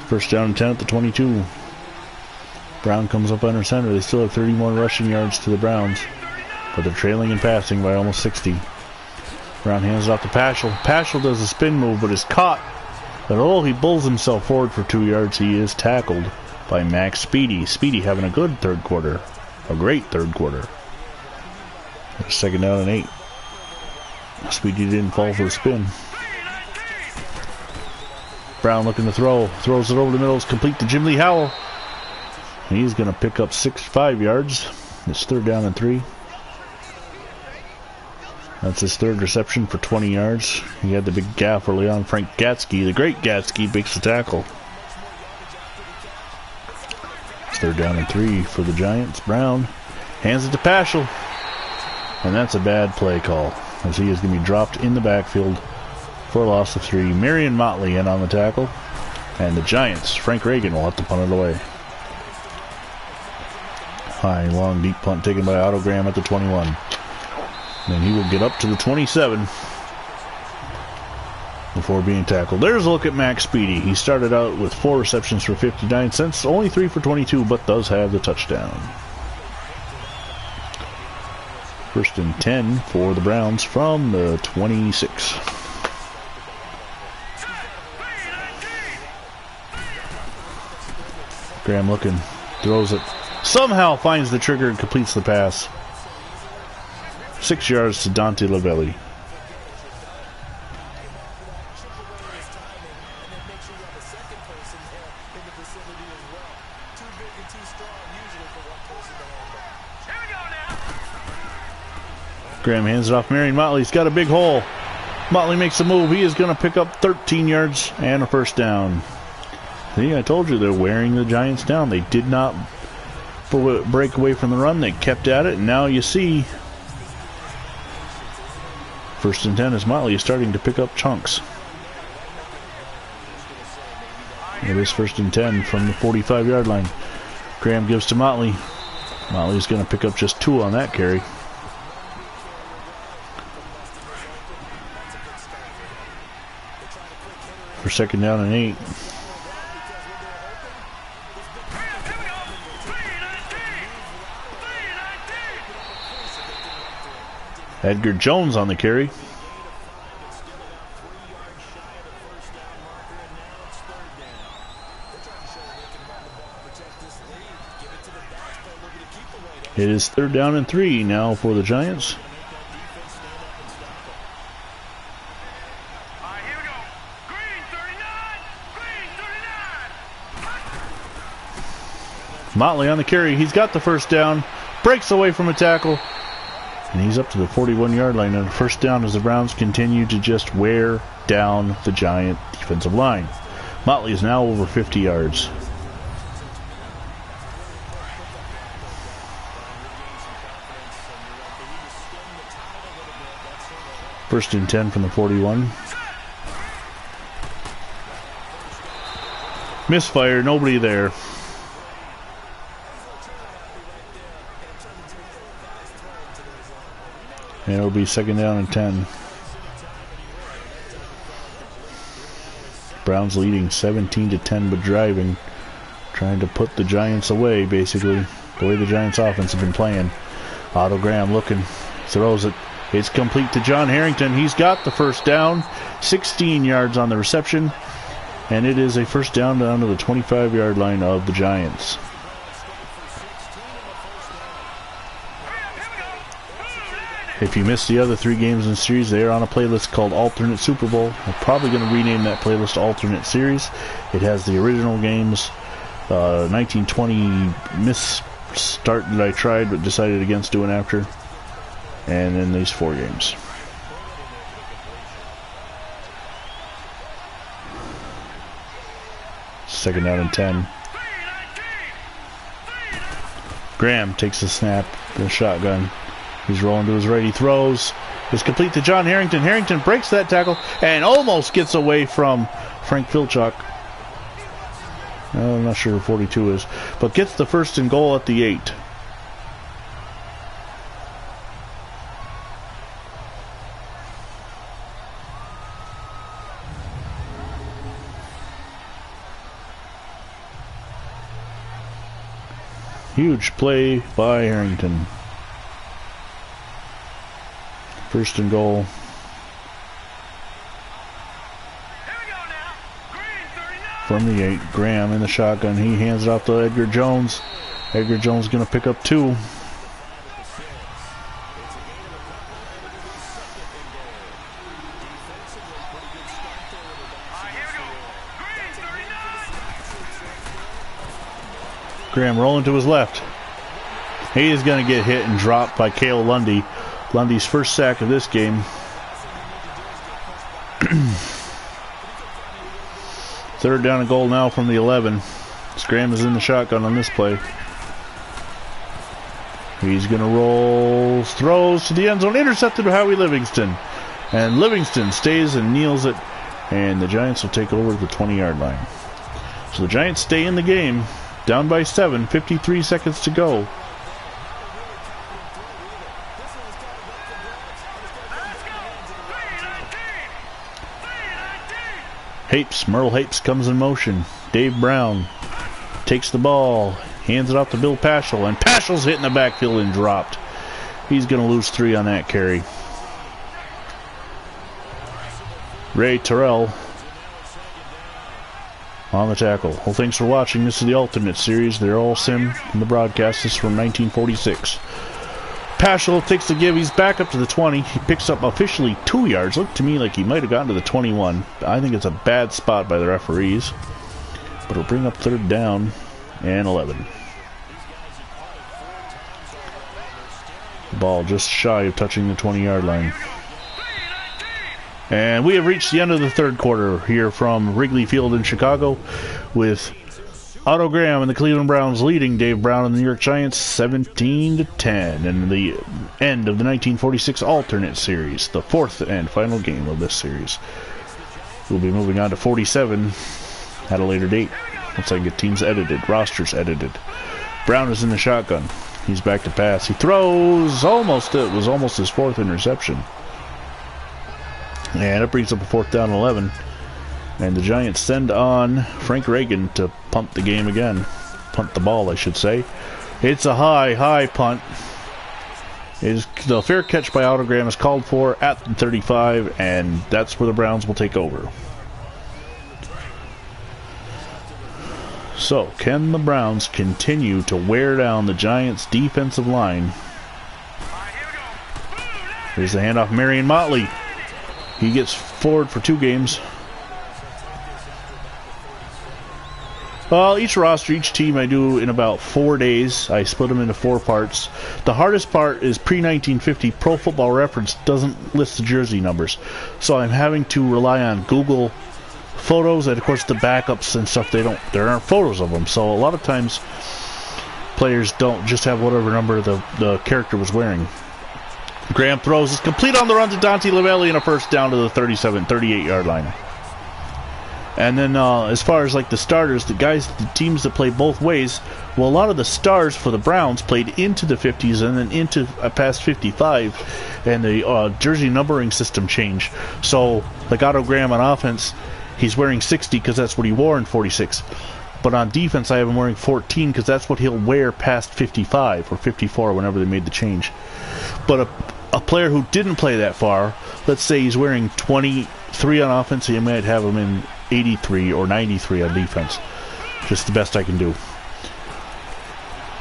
S1: First down and 10 at the 22. Brown comes up under center. They still have 31 rushing yards to the Browns, but they're trailing and passing by almost 60. Brown hands it off to Paschal. Paschal does a spin move, but is caught. But although he bulls himself forward for 2 yards, he is tackled by Max Speedy. Speedy having a good third quarter. A great third quarter. 2nd down and 8. Speedy didn't fall for the spin. Brown looking to throw. Throws it over the middle. It's complete to Jim Lee Howell. And he's going to pick up 5 yards. It's 3rd down and 3. That's his 3rd reception for 20 yards. He had the big gap early on. Frank Gatsky, the great Gatsky, makes the tackle. It's 3rd down and 3 for the Giants. Brown hands it to Paschal. And that's a bad play call, as he is going to be dropped in the backfield for a loss of 3. Marion Motley in on the tackle. And the Giants, Frank Reagan, will have to punt it away. High, long, deep punt taken by Otto Graham at the 21. And he will get up to the 27 before being tackled. There's a look at Max Speedy. He started out with 4 receptions for 59 cents, only 3 for 22, but does have the touchdown. 1st and 10 for the Browns from the 26. Graham looking, throws it, somehow finds the trigger and completes the pass. 6 yards to Dante Lavelli. Graham hands it off. Marion Motley's got a big hole. Motley makes a move. He is going to pick up 13 yards and a first down. See, I told you they're wearing the Giants down. They did not break away from the run. They kept at it, and now you see 1st and 10 as Motley is starting to pick up chunks. It is 1st and 10 from the 45-yard line. Graham gives to Motley. Motley's going to pick up just 2 on that carry. For 2nd down and 8. Edgar Jones on the carry. It is 3rd down and 3 now for the Giants. Motley on the carry. He's got the first down. Breaks away from a tackle. And he's up to the 41-yard line. And first down as the Browns continue to just wear down the Giant defensive line. Motley is now over 50 yards. First and 10 from the 41. Misfire, nobody there. And it'll be 2nd down and 10. Browns leading 17-10, but driving. Trying to put the Giants away, basically. The way the Giants offense have been playing. Otto Graham looking. Throws it. It's complete to John Harrington. He's got the first down. 16 yards on the reception. And it is a first down to the 25-yard line of the Giants. If you missed the other 3 games in the series, they are on a playlist called Alternate Super Bowl. I'm probably going to rename that playlist Alternate Series. It has the original games, 1920 miss start that I tried but decided against doing after, and then these 4 games. Second down and 10. Graham takes the snap, the shotgun. He's rolling to his right. He throws. It's complete to John Harrington. Harrington breaks that tackle and almost gets away from Frank Filchuk. I'm not sure who 42 is, but gets the 1st and goal at the 8. Huge play by Harrington. 1st and goal. From the 8, Graham in the shotgun. He hands it off to Edgar Jones. Edgar Jones going to pick up 2. Graham rolling to his left. He is going to get hit and dropped by Cale Lundy. Lundy's first sack of this game. 3rd down and goal now from the 11. Graham is in the shotgun on this play. He's going to roll, throws to the end zone, intercepted by Howie Livingston. And Livingston stays and kneels it, and the Giants will take over the 20-yard line. So the Giants stay in the game, down by 7, 53 seconds to go. Merle Hapes comes in motion. Dave Brown takes the ball, hands it off to Bill Paschal, and Paschal's hit in the backfield and dropped. He's going to lose 3 on that carry. Ray Terrell on the tackle. Well, thanks for watching. This is the Alternate Series. They're all sim in the broadcast. This is from 1946. Paschal takes the give. He's back up to the 20. He picks up officially 2 yards. Looked to me like he might have gotten to the 21. I think it's a bad spot by the referees. But it'll bring up 3rd down and 11. The ball just shy of touching the 20-yard line. And we have reached the end of the third quarter here from Wrigley Field in Chicago, with Otto Graham and the Cleveland Browns leading Dave Brown and the New York Giants 17-10 in the end of the 1946 alternate series, the fourth and final game of this series. We'll be moving on to 47 at a later date once I get teams edited, rosters edited. Brown is in the shotgun. He's back to pass. He throws almost. It was almost his fourth interception. And it brings up a 4th down and 11. And the Giants send on Frank Reagan to punt the game again. Punt the ball, I should say. It's a high punt. The fair catch by Otto Graham is called for at the 35, and that's where the Browns will take over. So, can the Browns continue to wear down the Giants' defensive line? Here's the handoff, Marion Motley. He gets forward for 2 games. Well, each roster, each team I do in about 4 days. I split them into 4 parts. The hardest part is pre-1950 Pro Football Reference doesn't list the jersey numbers. So I'm having to rely on Google photos, and of course the backups and stuff, there aren't photos of them. So a lot of times players don't just have whatever number the character was wearing. Graham throws is complete on the run to Dante Lavelli and a first down to the 38-yard line. And then as far as like the starters, the teams that play both ways, well, a lot of the stars for the Browns played into the 50s and then into past 55, and the jersey numbering system changed. So like Otto Graham on offense, he's wearing 60 because that's what he wore in 46. But on defense, I have him wearing 14 because that's what he'll wear past 55 or 54 whenever they made the change. But a player who didn't play that far, let's say he's wearing 23 on offense, you might have him in 83 or 93 on defense. Just the best I can do.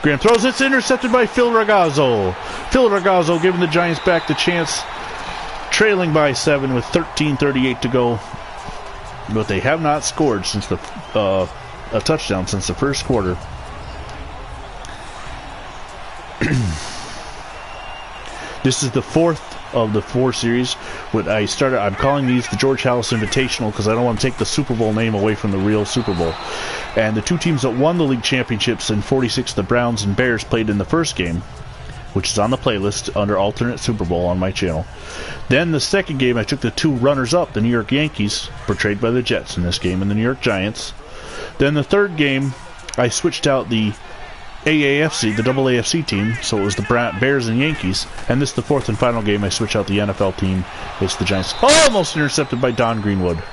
S1: Graham throws, it's intercepted by Phil Ragazzo. Phil Ragazzo giving the Giants back the chance, trailing by 7 with 13:38 to go. But they have not scored since a touchdown since the first quarter. This is the 4th of the 4 series. I'm calling these the George Halas Invitational because I don't want to take the Super Bowl name away from the real Super Bowl. And the 2 teams that won the league championships in 46, the Browns and Bears, played in the first game, which is on the playlist under alternate Super Bowl on my channel. Then the second game, I took the 2 runners-up, the New York Yankees, portrayed by the Jets in this game, and the New York Giants. Then the third game, I switched out the AAFC, the AAFC team, so it was the Bears and Yankees. And this is the 4th and final game, I switch out the NFL team. It's the Giants. Almost intercepted by Don Greenwood.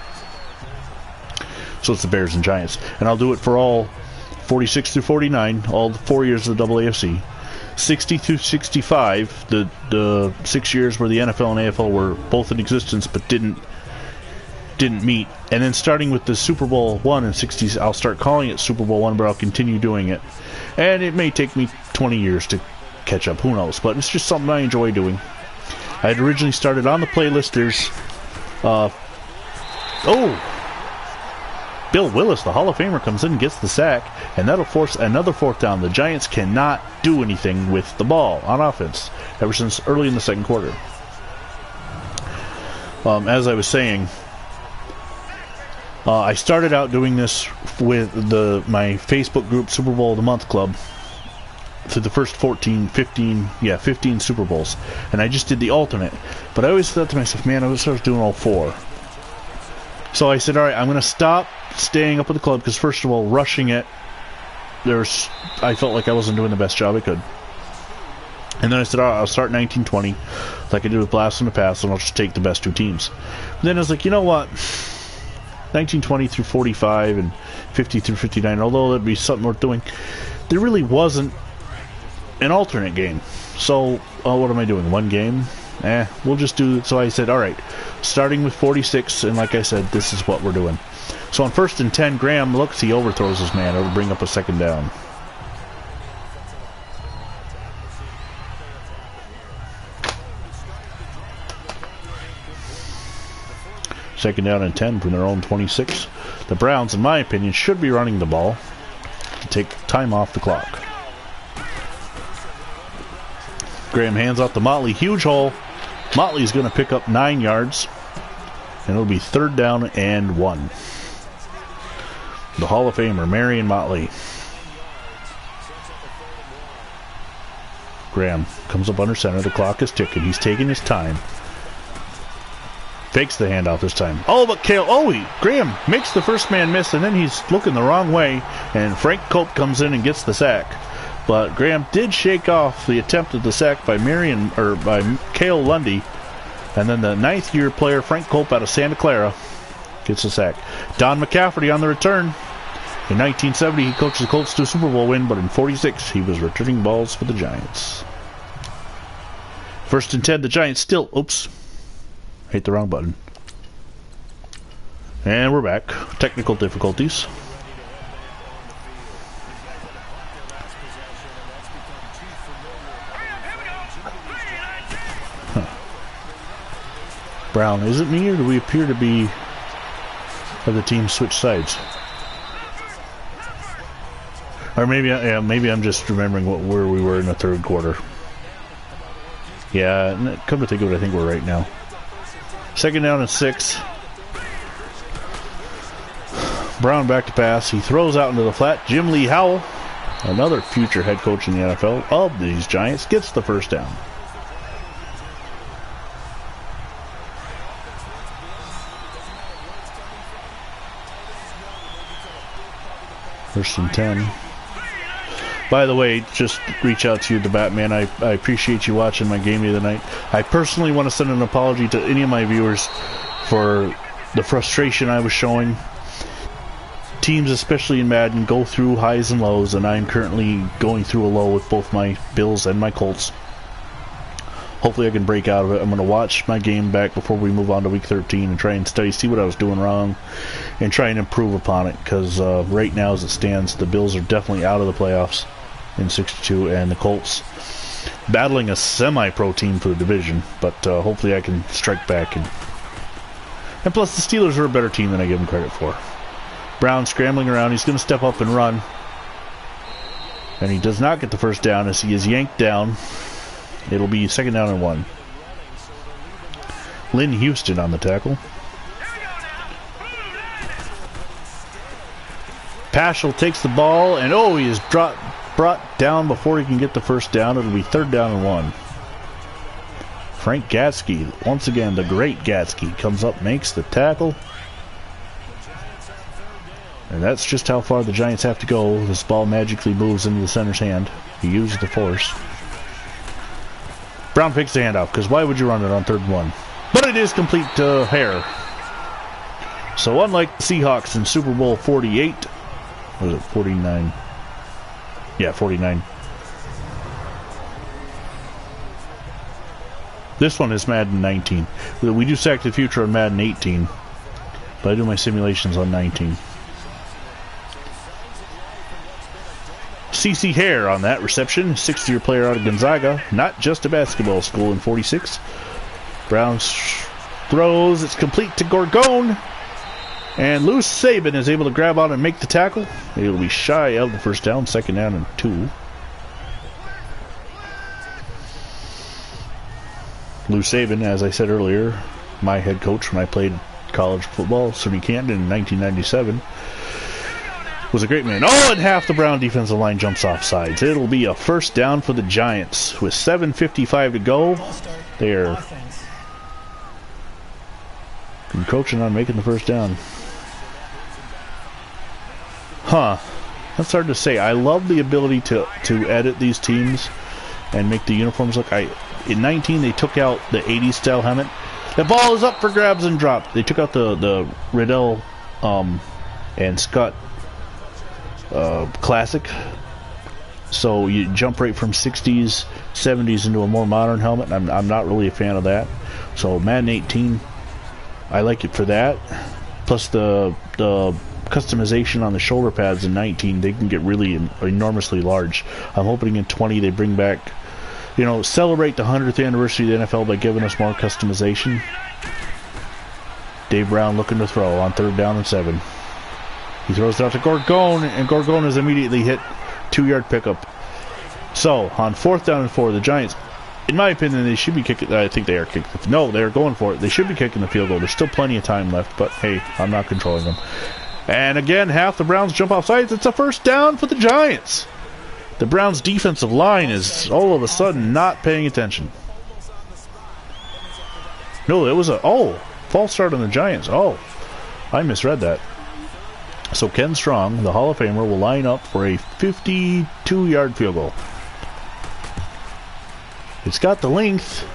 S1: So it's the Bears and Giants. And I'll do it for all 46 through 49, all 4 years of the AAFC. 60 through 65, the 6 years where the NFL and AFL were both in existence but didn't meet. And then starting with the Super Bowl 1 in 60s, I'll start calling it Super Bowl 1, but I'll continue doing it. And it may take me 20 years to catch up, who knows, but it's just something I enjoy doing. I had originally started on the playlist. There's Bill Willis, the Hall of Famer, comes in and gets the sack, and that'll force another 4th down. The Giants cannot do anything with the ball on offense ever since early in the second quarter. As I was saying, I started out doing this with my Facebook group, Super Bowl of the Month Club, through the first 15 Super Bowls. And I just did the alternate. But I always thought to myself, man, I was doing all 4. So I said, all right, I'm going to stop staying up with the club because, first of all, rushing it, I felt like I wasn't doing the best job I could. And then I said, all right, I'll start 1920, like I did with Blast from the Past, and I'll just take the best 2 teams. And then I was like, you know what? 1920 through 45 and 50 through 59, although that'd be something worth doing, there really wasn't an alternate game. So, what am I doing? 1 game? We'll just do it. So I said, all right, starting with 46, and like I said, this is what we're doing. So on 1st and 10, Graham looks, he overthrows his man. It'll bring up a 2nd down. Second down and 10 from their own 26. The Browns, in my opinion, should be running the ball to take time off the clock. Graham hands off to Motley. Huge hole. Motley's going to pick up 9 yards. And it'll be 3rd down and 1. The Hall of Famer, Marion Motley. Graham comes up under center. The clock is ticking. He's taking his time. Fakes the handoff this time. Oh, but Graham makes the first man miss, and then he's looking the wrong way, and Frank Cope comes in and gets the sack. But Graham did shake off the attempt at the sack by Cale Lundy, and then the 9th-year player, Frank Cope out of Santa Clara, gets the sack. Don McCafferty on the return. In 1970, he coached the Colts to a Super Bowl win, but in 46, he was returning balls for the Giants. 1st and 10, the Giants still... Oops. Hit the wrong button. And we're back. Technical difficulties. Brown, is it me, or do we appear to be... have the team switch sides? Or maybe I'm just remembering where we were in the 3rd quarter. Yeah, come to think of it, I think we're right now. 2nd down and 6. Brown back to pass. He throws out into the flat. Jim Lee Howell, another future head coach in the NFL of these Giants, gets the 1st down. First and 10. By the way, just reach out to you, the Batman. I appreciate you watching my game the other night. I personally want to send an apology to any of my viewers for the frustration I was showing. Teams, especially in Madden, go through highs and lows, and I'm currently going through a low with both my Bills and my Colts. Hopefully I can break out of it. I'm going to watch my game back before we move on to Week 13 and try and study, see what I was doing wrong, and try and improve upon it, because right now as it stands, the Bills are definitely out of the playoffs in 62, and the Colts battling a semi-pro team for the division, but hopefully I can strike back. And plus the Steelers are a better team than I give them credit for. Brown scrambling around. He's going to step up and run, and he does not get the 1st down as he is yanked down. It'll be 2nd down and 1. Lynn Houston on the tackle. Paschal takes the ball, and he is brought down before he can get the 1st down. It'll be 3rd down and 1. Frank Gatsky, once again the great Gatsky, comes up, makes the tackle. And that's just how far the Giants have to go. This ball magically moves into the center's hand. He uses the force. Brown picks the handoff, because why would you run it on 3rd and 1? But it is complete to Hare. So unlike the Seahawks in Super Bowl 48, was it 49? Yeah, 49. This one is Madden 19. We do Sack the Future on Madden 18, but I do my simulations on 19. C.C. Hare on that reception, 6th-year player out of Gonzaga, not just a basketball school in 46. Brown throws, it's complete to Gorgone, and Lou Saban is able to grab on and make the tackle. It'll be shy of the 1st down, 2nd down and 2. Lou Saban, as I said earlier, my head coach when I played college football, SUNY Canton in 1997. Was a great man. And half the Brown defensive line jumps off sides. It'll be a 1st down for the Giants with 7:55 to go. They're encroaching on making the 1st down. That's hard to say. I love the ability to edit these teams and make the uniforms look. In 19, they took out the 80s style helmet. The ball is up for grabs and dropped. They took out the Riddell and Scott Classic, so you jump right from 60s 70s into a more modern helmet. I'm not really a fan of that, so Madden 18 I like it for that, plus the customization on the shoulder pads in 19, they can get really enormously large. I'm hoping in 20 they bring back, celebrate the 100th anniversary of the NFL by giving us more customization. Dave Brown looking to throw on 3rd down and 7. He throws it out to Gorgone, and Gorgone is immediately hit. 2-yard pickup. So, on 4th down and 4, the Giants in my opinion, they should be kicking. I think they are kicking. No, they're going for it. They should be kicking the field goal. There's still plenty of time left, but hey, I'm not controlling them. And again, half the Browns jump off sides. It's a first down for the Giants. The Browns' defensive line is all of a sudden not paying attention. No, it was a false start on the Giants. Oh, I misread that. So Ken Strong, the Hall of Famer, will line up for a 52-yard field goal. It's got the length,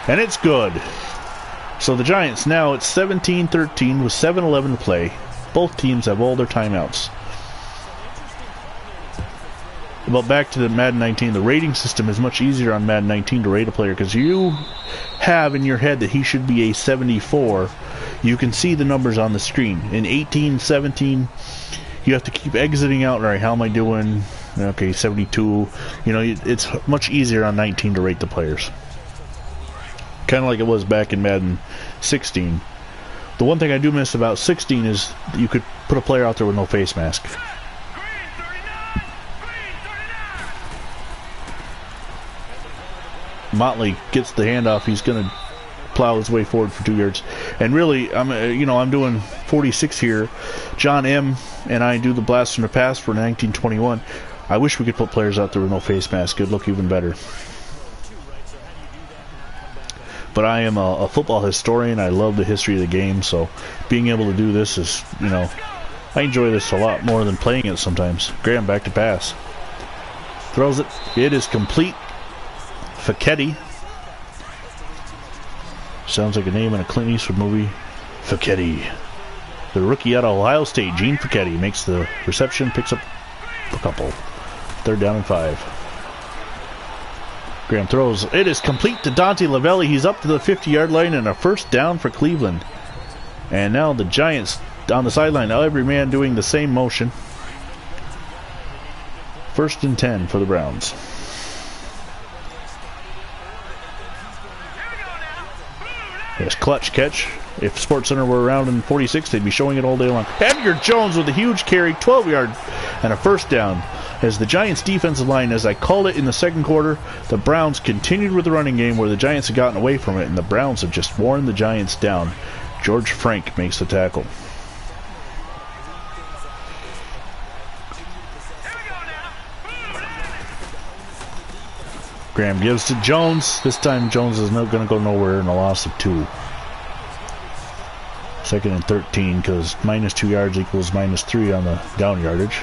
S1: and it's good. So the Giants now, it's 17-13 with 7:11 to play. Both teams have all their timeouts. But back to the Madden 19, the rating system is much easier on Madden 19 to rate a player because you have in your head that he should be a 74. You can see the numbers on the screen. In 18, 17, you have to keep exiting out. All right, how am I doing? Okay, 72. You know, it's much easier on 19 to rate the players. Kind of like it was back in Madden 16. The one thing I do miss about 16 is you could put a player out there with no face mask. Motley gets the handoff. He's going to plow his way forward for 2 yards. And really, I'm doing 46 here. John M. and I do the blast from the past for 1921. I wish we could put players out there with no face mask. It'd look even better. But I am a football historian. I love the history of the game. So being able to do this is, I enjoy this a lot more than playing it sometimes. Graham back to pass. Throws it. It is complete. Facchetti. Sounds like a name in a Clint Eastwood movie. Facchetti. The rookie out of Ohio State, Gene Facchetti, makes the reception, picks up a couple. 3rd down and 5. Graham throws. It is complete to Dante Lavelli. He's up to the 50-yard line and a first down for Cleveland. And now the Giants on the sideline. Now every man doing the same motion. 1st and 10 for the Browns. Yes, clutch catch. If SportsCenter were around in 46, they'd be showing it all day long. Edgar Jones with a huge carry, 12-yard, and a first down. As the Giants' defensive line, as I called it in the second quarter, the Browns continued with the running game where the Giants had gotten away from it, and the Browns have just worn the Giants down. George Frank makes the tackle. Graham gives to Jones. This time Jones is not going to go nowhere in a loss of 2. 2nd and 13 because -2 yards equals -3 on the down yardage.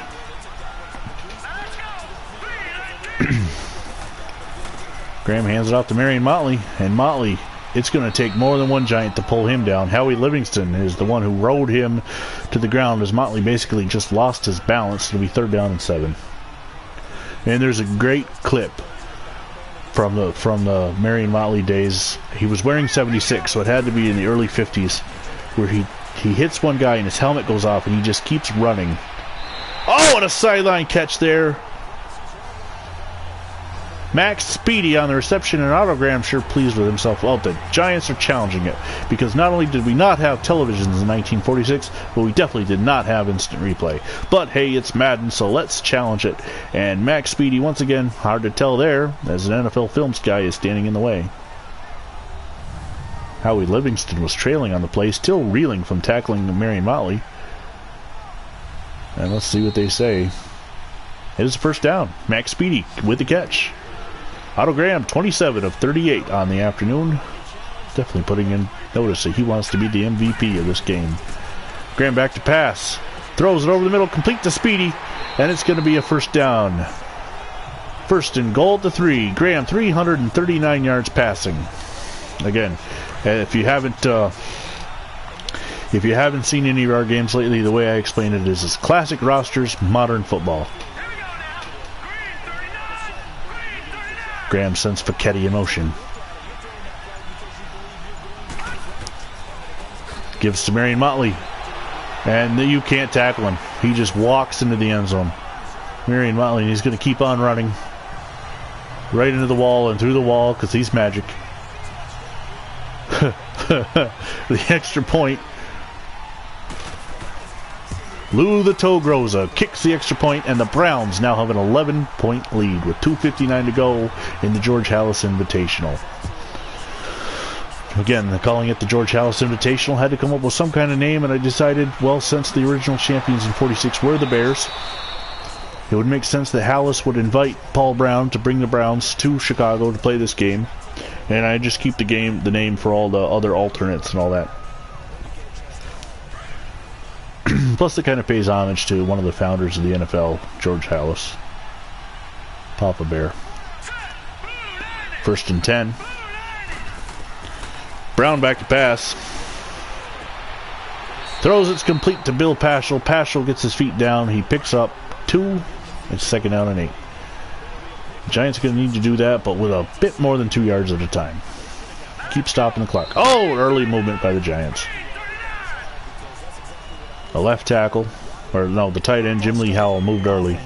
S1: Graham hands it off to Marion Motley, and Motley, it's going to take more than one Giant to pull him down. Howie Livingston is the one who rode him to the ground as Motley basically just lost his balance. It'll be 3rd down and 7. And there's a great clip from the Marion Motley days. He was wearing 76, so it had to be in the early 50s, where he hits one guy and his helmet goes off and he just keeps running. Oh, and a sideline catch there. Max Speedy on the reception, and Autogram sure pleased with himself. Well, the Giants are challenging it, because not only did we not have televisions in 1946, but we definitely did not have instant replay. But hey, it's Madden, so let's challenge it. And Max Speedy, once again, hard to tell there, as an NFL Films guy is standing in the way. Howie Livingston was trailing on the play, still reeling from tackling Marion Motley. And let's see what they say. It is a first down. Max Speedy with the catch. Otto Graham, 27 of 38 on the afternoon. Definitely putting in notice that he wants to be the MVP of this game. Graham back to pass. Throws it over the middle, complete to Speedy. And it's going to be a first down. 1st and goal to 3. Graham, 339 yards passing. Again, if you haven't seen any of our games lately, the way I explain it is classic rosters, modern football. Graham sends Facchetti in motion. Gives to Marion Motley. And you can't tackle him. He just walks into the end zone. Marion Motley, and he's going to keep on running. Right into the wall and through the wall because he's magic. The extra point. Lou the Toe Groza kicks the extra point, and the Browns now have an 11-point lead with 2:59 to go in the George Halas Invitational. Again, calling it the George Halas Invitational, had to come up with some kind of name, and I decided, well, since the original champions in '46 were the Bears, it would make sense that Halas would invite Paul Brown to bring the Browns to Chicago to play this game, and I just keep the name for all the other alternates and all that. Plus, it kind of pays homage to one of the founders of the NFL, George Halas, Papa Bear. 1st and 10. Brown back to pass. Throws it's complete to Bill Paschal. Paschal gets his feet down. He picks up 2. It's 2nd down and 8. The Giants are going to need to do that, but with a bit more than 2 yards at a time. Keep stopping the clock. Oh, early movement by the Giants. The left tackle, or no, the tight end, Jim Lee Howell, moved early.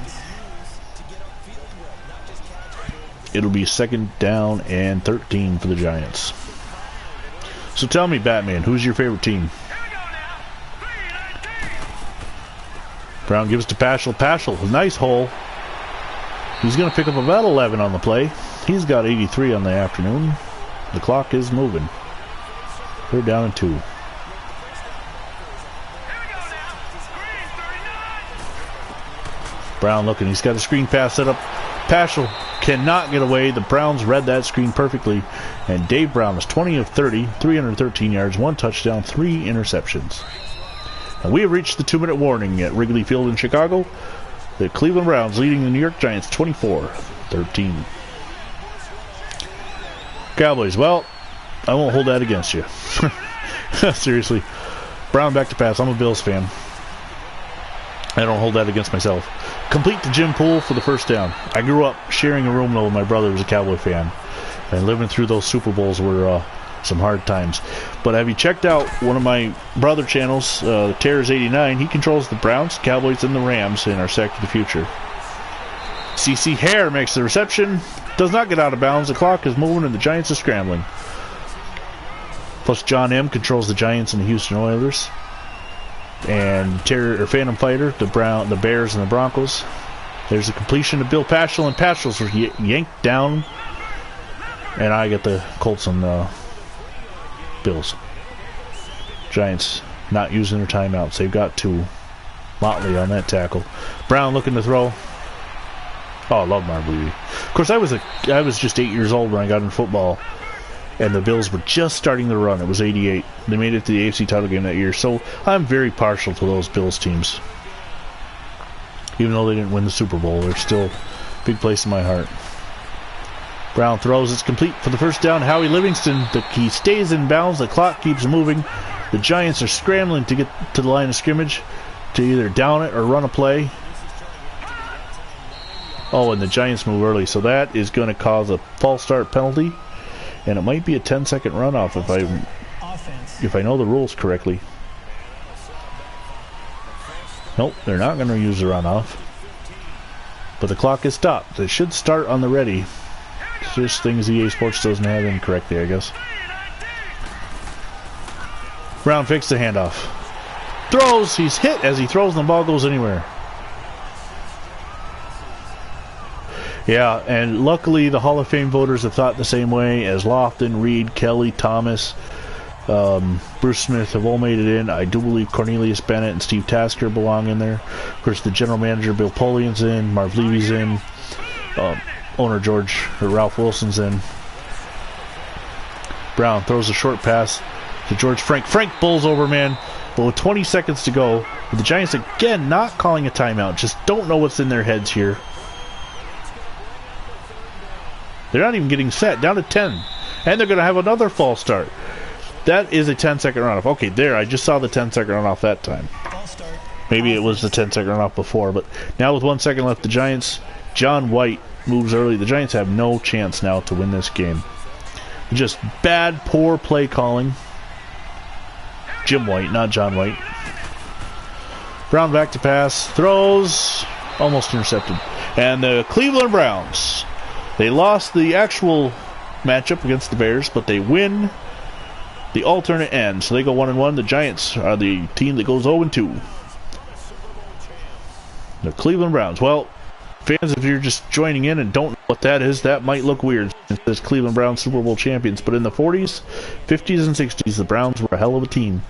S1: It'll be 2nd down and 13 for the Giants. So tell me, Batman, who's your favorite team? Brown gives to Paschal. Paschal, a nice hole. He's going to pick up about 11 on the play. He's got 83 on the afternoon. The clock is moving. 3rd down and 2. Brown looking. He's got a screen pass set up. Paschal cannot get away. The Browns read that screen perfectly. And Dave Brown is 20 of 30, 313 yards, 1 touchdown, 3 interceptions. And we have reached the 2-minute warning at Wrigley Field in Chicago. The Cleveland Browns leading the New York Giants 24-13. Cowboys, well, I won't hold that against you. Seriously. Brown back to pass. I'm a Bills fan. I don't hold that against myself. Complete to Jim Poole for the 1st down. I grew up sharing a room with my brother who was a Cowboy fan. And living through those Super Bowls were some hard times. But have you checked out one of my brother channels, Terrors89? He controls the Browns, Cowboys, and the Rams in our Sack to the Future. CeCe Hare makes the reception. Does not get out of bounds. The clock is moving and the Giants are scrambling. Plus John M. controls the Giants and the Houston Oilers. And Phantom Fighter, the Bears and the Broncos. There's a completion to Bill Paschal, and Paschal's yanked down. And I get the Colts and the Bills. Giants not using their timeouts. They've got 2. Motley on that tackle. Brown looking to throw. Oh, I love Marv Levy. Of course, I was just 8 years old when I got into football. And the Bills were just starting to run. It was 88. They made it to the AFC title game that year. So I'm very partial to those Bills teams. Even though they didn't win the Super Bowl, they're still a big place in my heart. Brown throws. It's complete for the 1st down. Howie Livingston, he stays in bounds. The clock keeps moving. The Giants are scrambling to get to the line of scrimmage to either down it or run a play. Oh, and the Giants move early. So that is going to cause a false start penalty. And it might be a 10-second runoff if I know the rules correctly. Nope, they're not going to use the runoff. But the clock is stopped. It should start on the ready. It's just things EA Sports doesn't have incorrectly, I guess. Brown fakes the handoff. Throws. He's hit as he throws, and the ball goes anywhere. Yeah, and luckily the Hall of Fame voters have thought the same way as Lofton, Reed, Kelly, Thomas, Bruce Smith have all made it in. I do believe Cornelius Bennett and Steve Tasker belong in there. Of course, the general manager Bill Polian's in, Marv Levy's in, owner Ralph Wilson's in. Brown throws a short pass to George Frank. Frank bowls over, man. But with 20 seconds to go, the Giants again not calling a timeout. Just don't know what's in their heads here. They're not even getting set. Down to 10. And they're going to have another false start. That is a 10-second runoff. Okay, there. I just saw the 10-second runoff that time. Maybe it was the 10-second runoff before. But now with 1 second left, the Giants, John White moves early. The Giants have no chance now to win this game. Just bad, poor play calling. Jim White, not John White. Brown back to pass. Throws. Almost intercepted. And the Cleveland Browns, they lost the actual matchup against the Bears, but they win the alternate end. So they go 1-1. The Giants are the team that goes 0-2. The Cleveland Browns. Well, fans, if you're just joining in and don't know what that is, that might look weird. It says Cleveland Browns Super Bowl champions. But in the 40s, 50s, and 60s, the Browns were a hell of a team.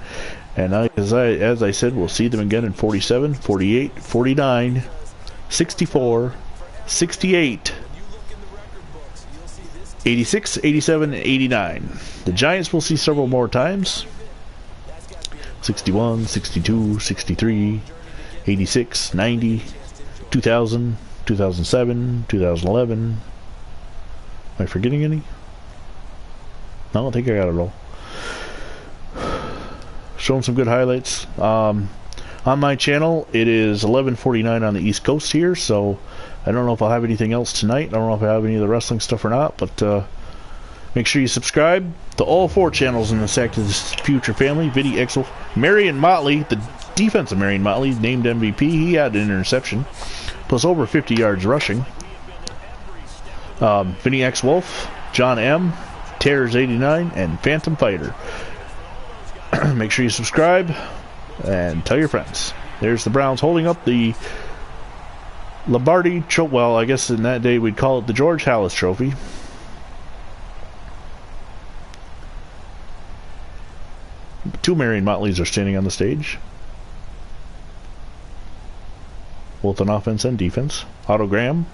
S1: And as I said, we'll see them again in 47, 48, 49, 64, 68, 86, 87, and 89. The Giants will see several more times. 61, 62, 63, 86, 90, 2000, 2007, 2011. Am I forgetting any? I don't think I got it all. Showing some good highlights. On my channel, it is 11:49 on the East Coast here, so I don't know if I'll have anything else tonight. I don't know if I have any of the wrestling stuff or not, but make sure you subscribe to all 4 channels in the Sack to the Future family. VinnyXWolf, Marion Motley, the defensive Marion Motley, named MVP. He had an interception, plus over 50 yards rushing. VinnyXWolf, John M, Terrors89, and Phantom Fighter. Make sure you subscribe and tell your friends. There's the Browns holding up the Lombardi Trophy. Well, I guess in that day we'd call it the George Halas Trophy. Two Marion Motleys are standing on the stage, both on offense and defense. Autogram.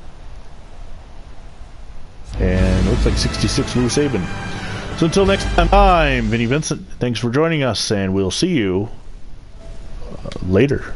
S1: And it looks like 66 Lou Saban. So until next time, I'm Vinny Vincent. Thanks for joining us, and we'll see you later.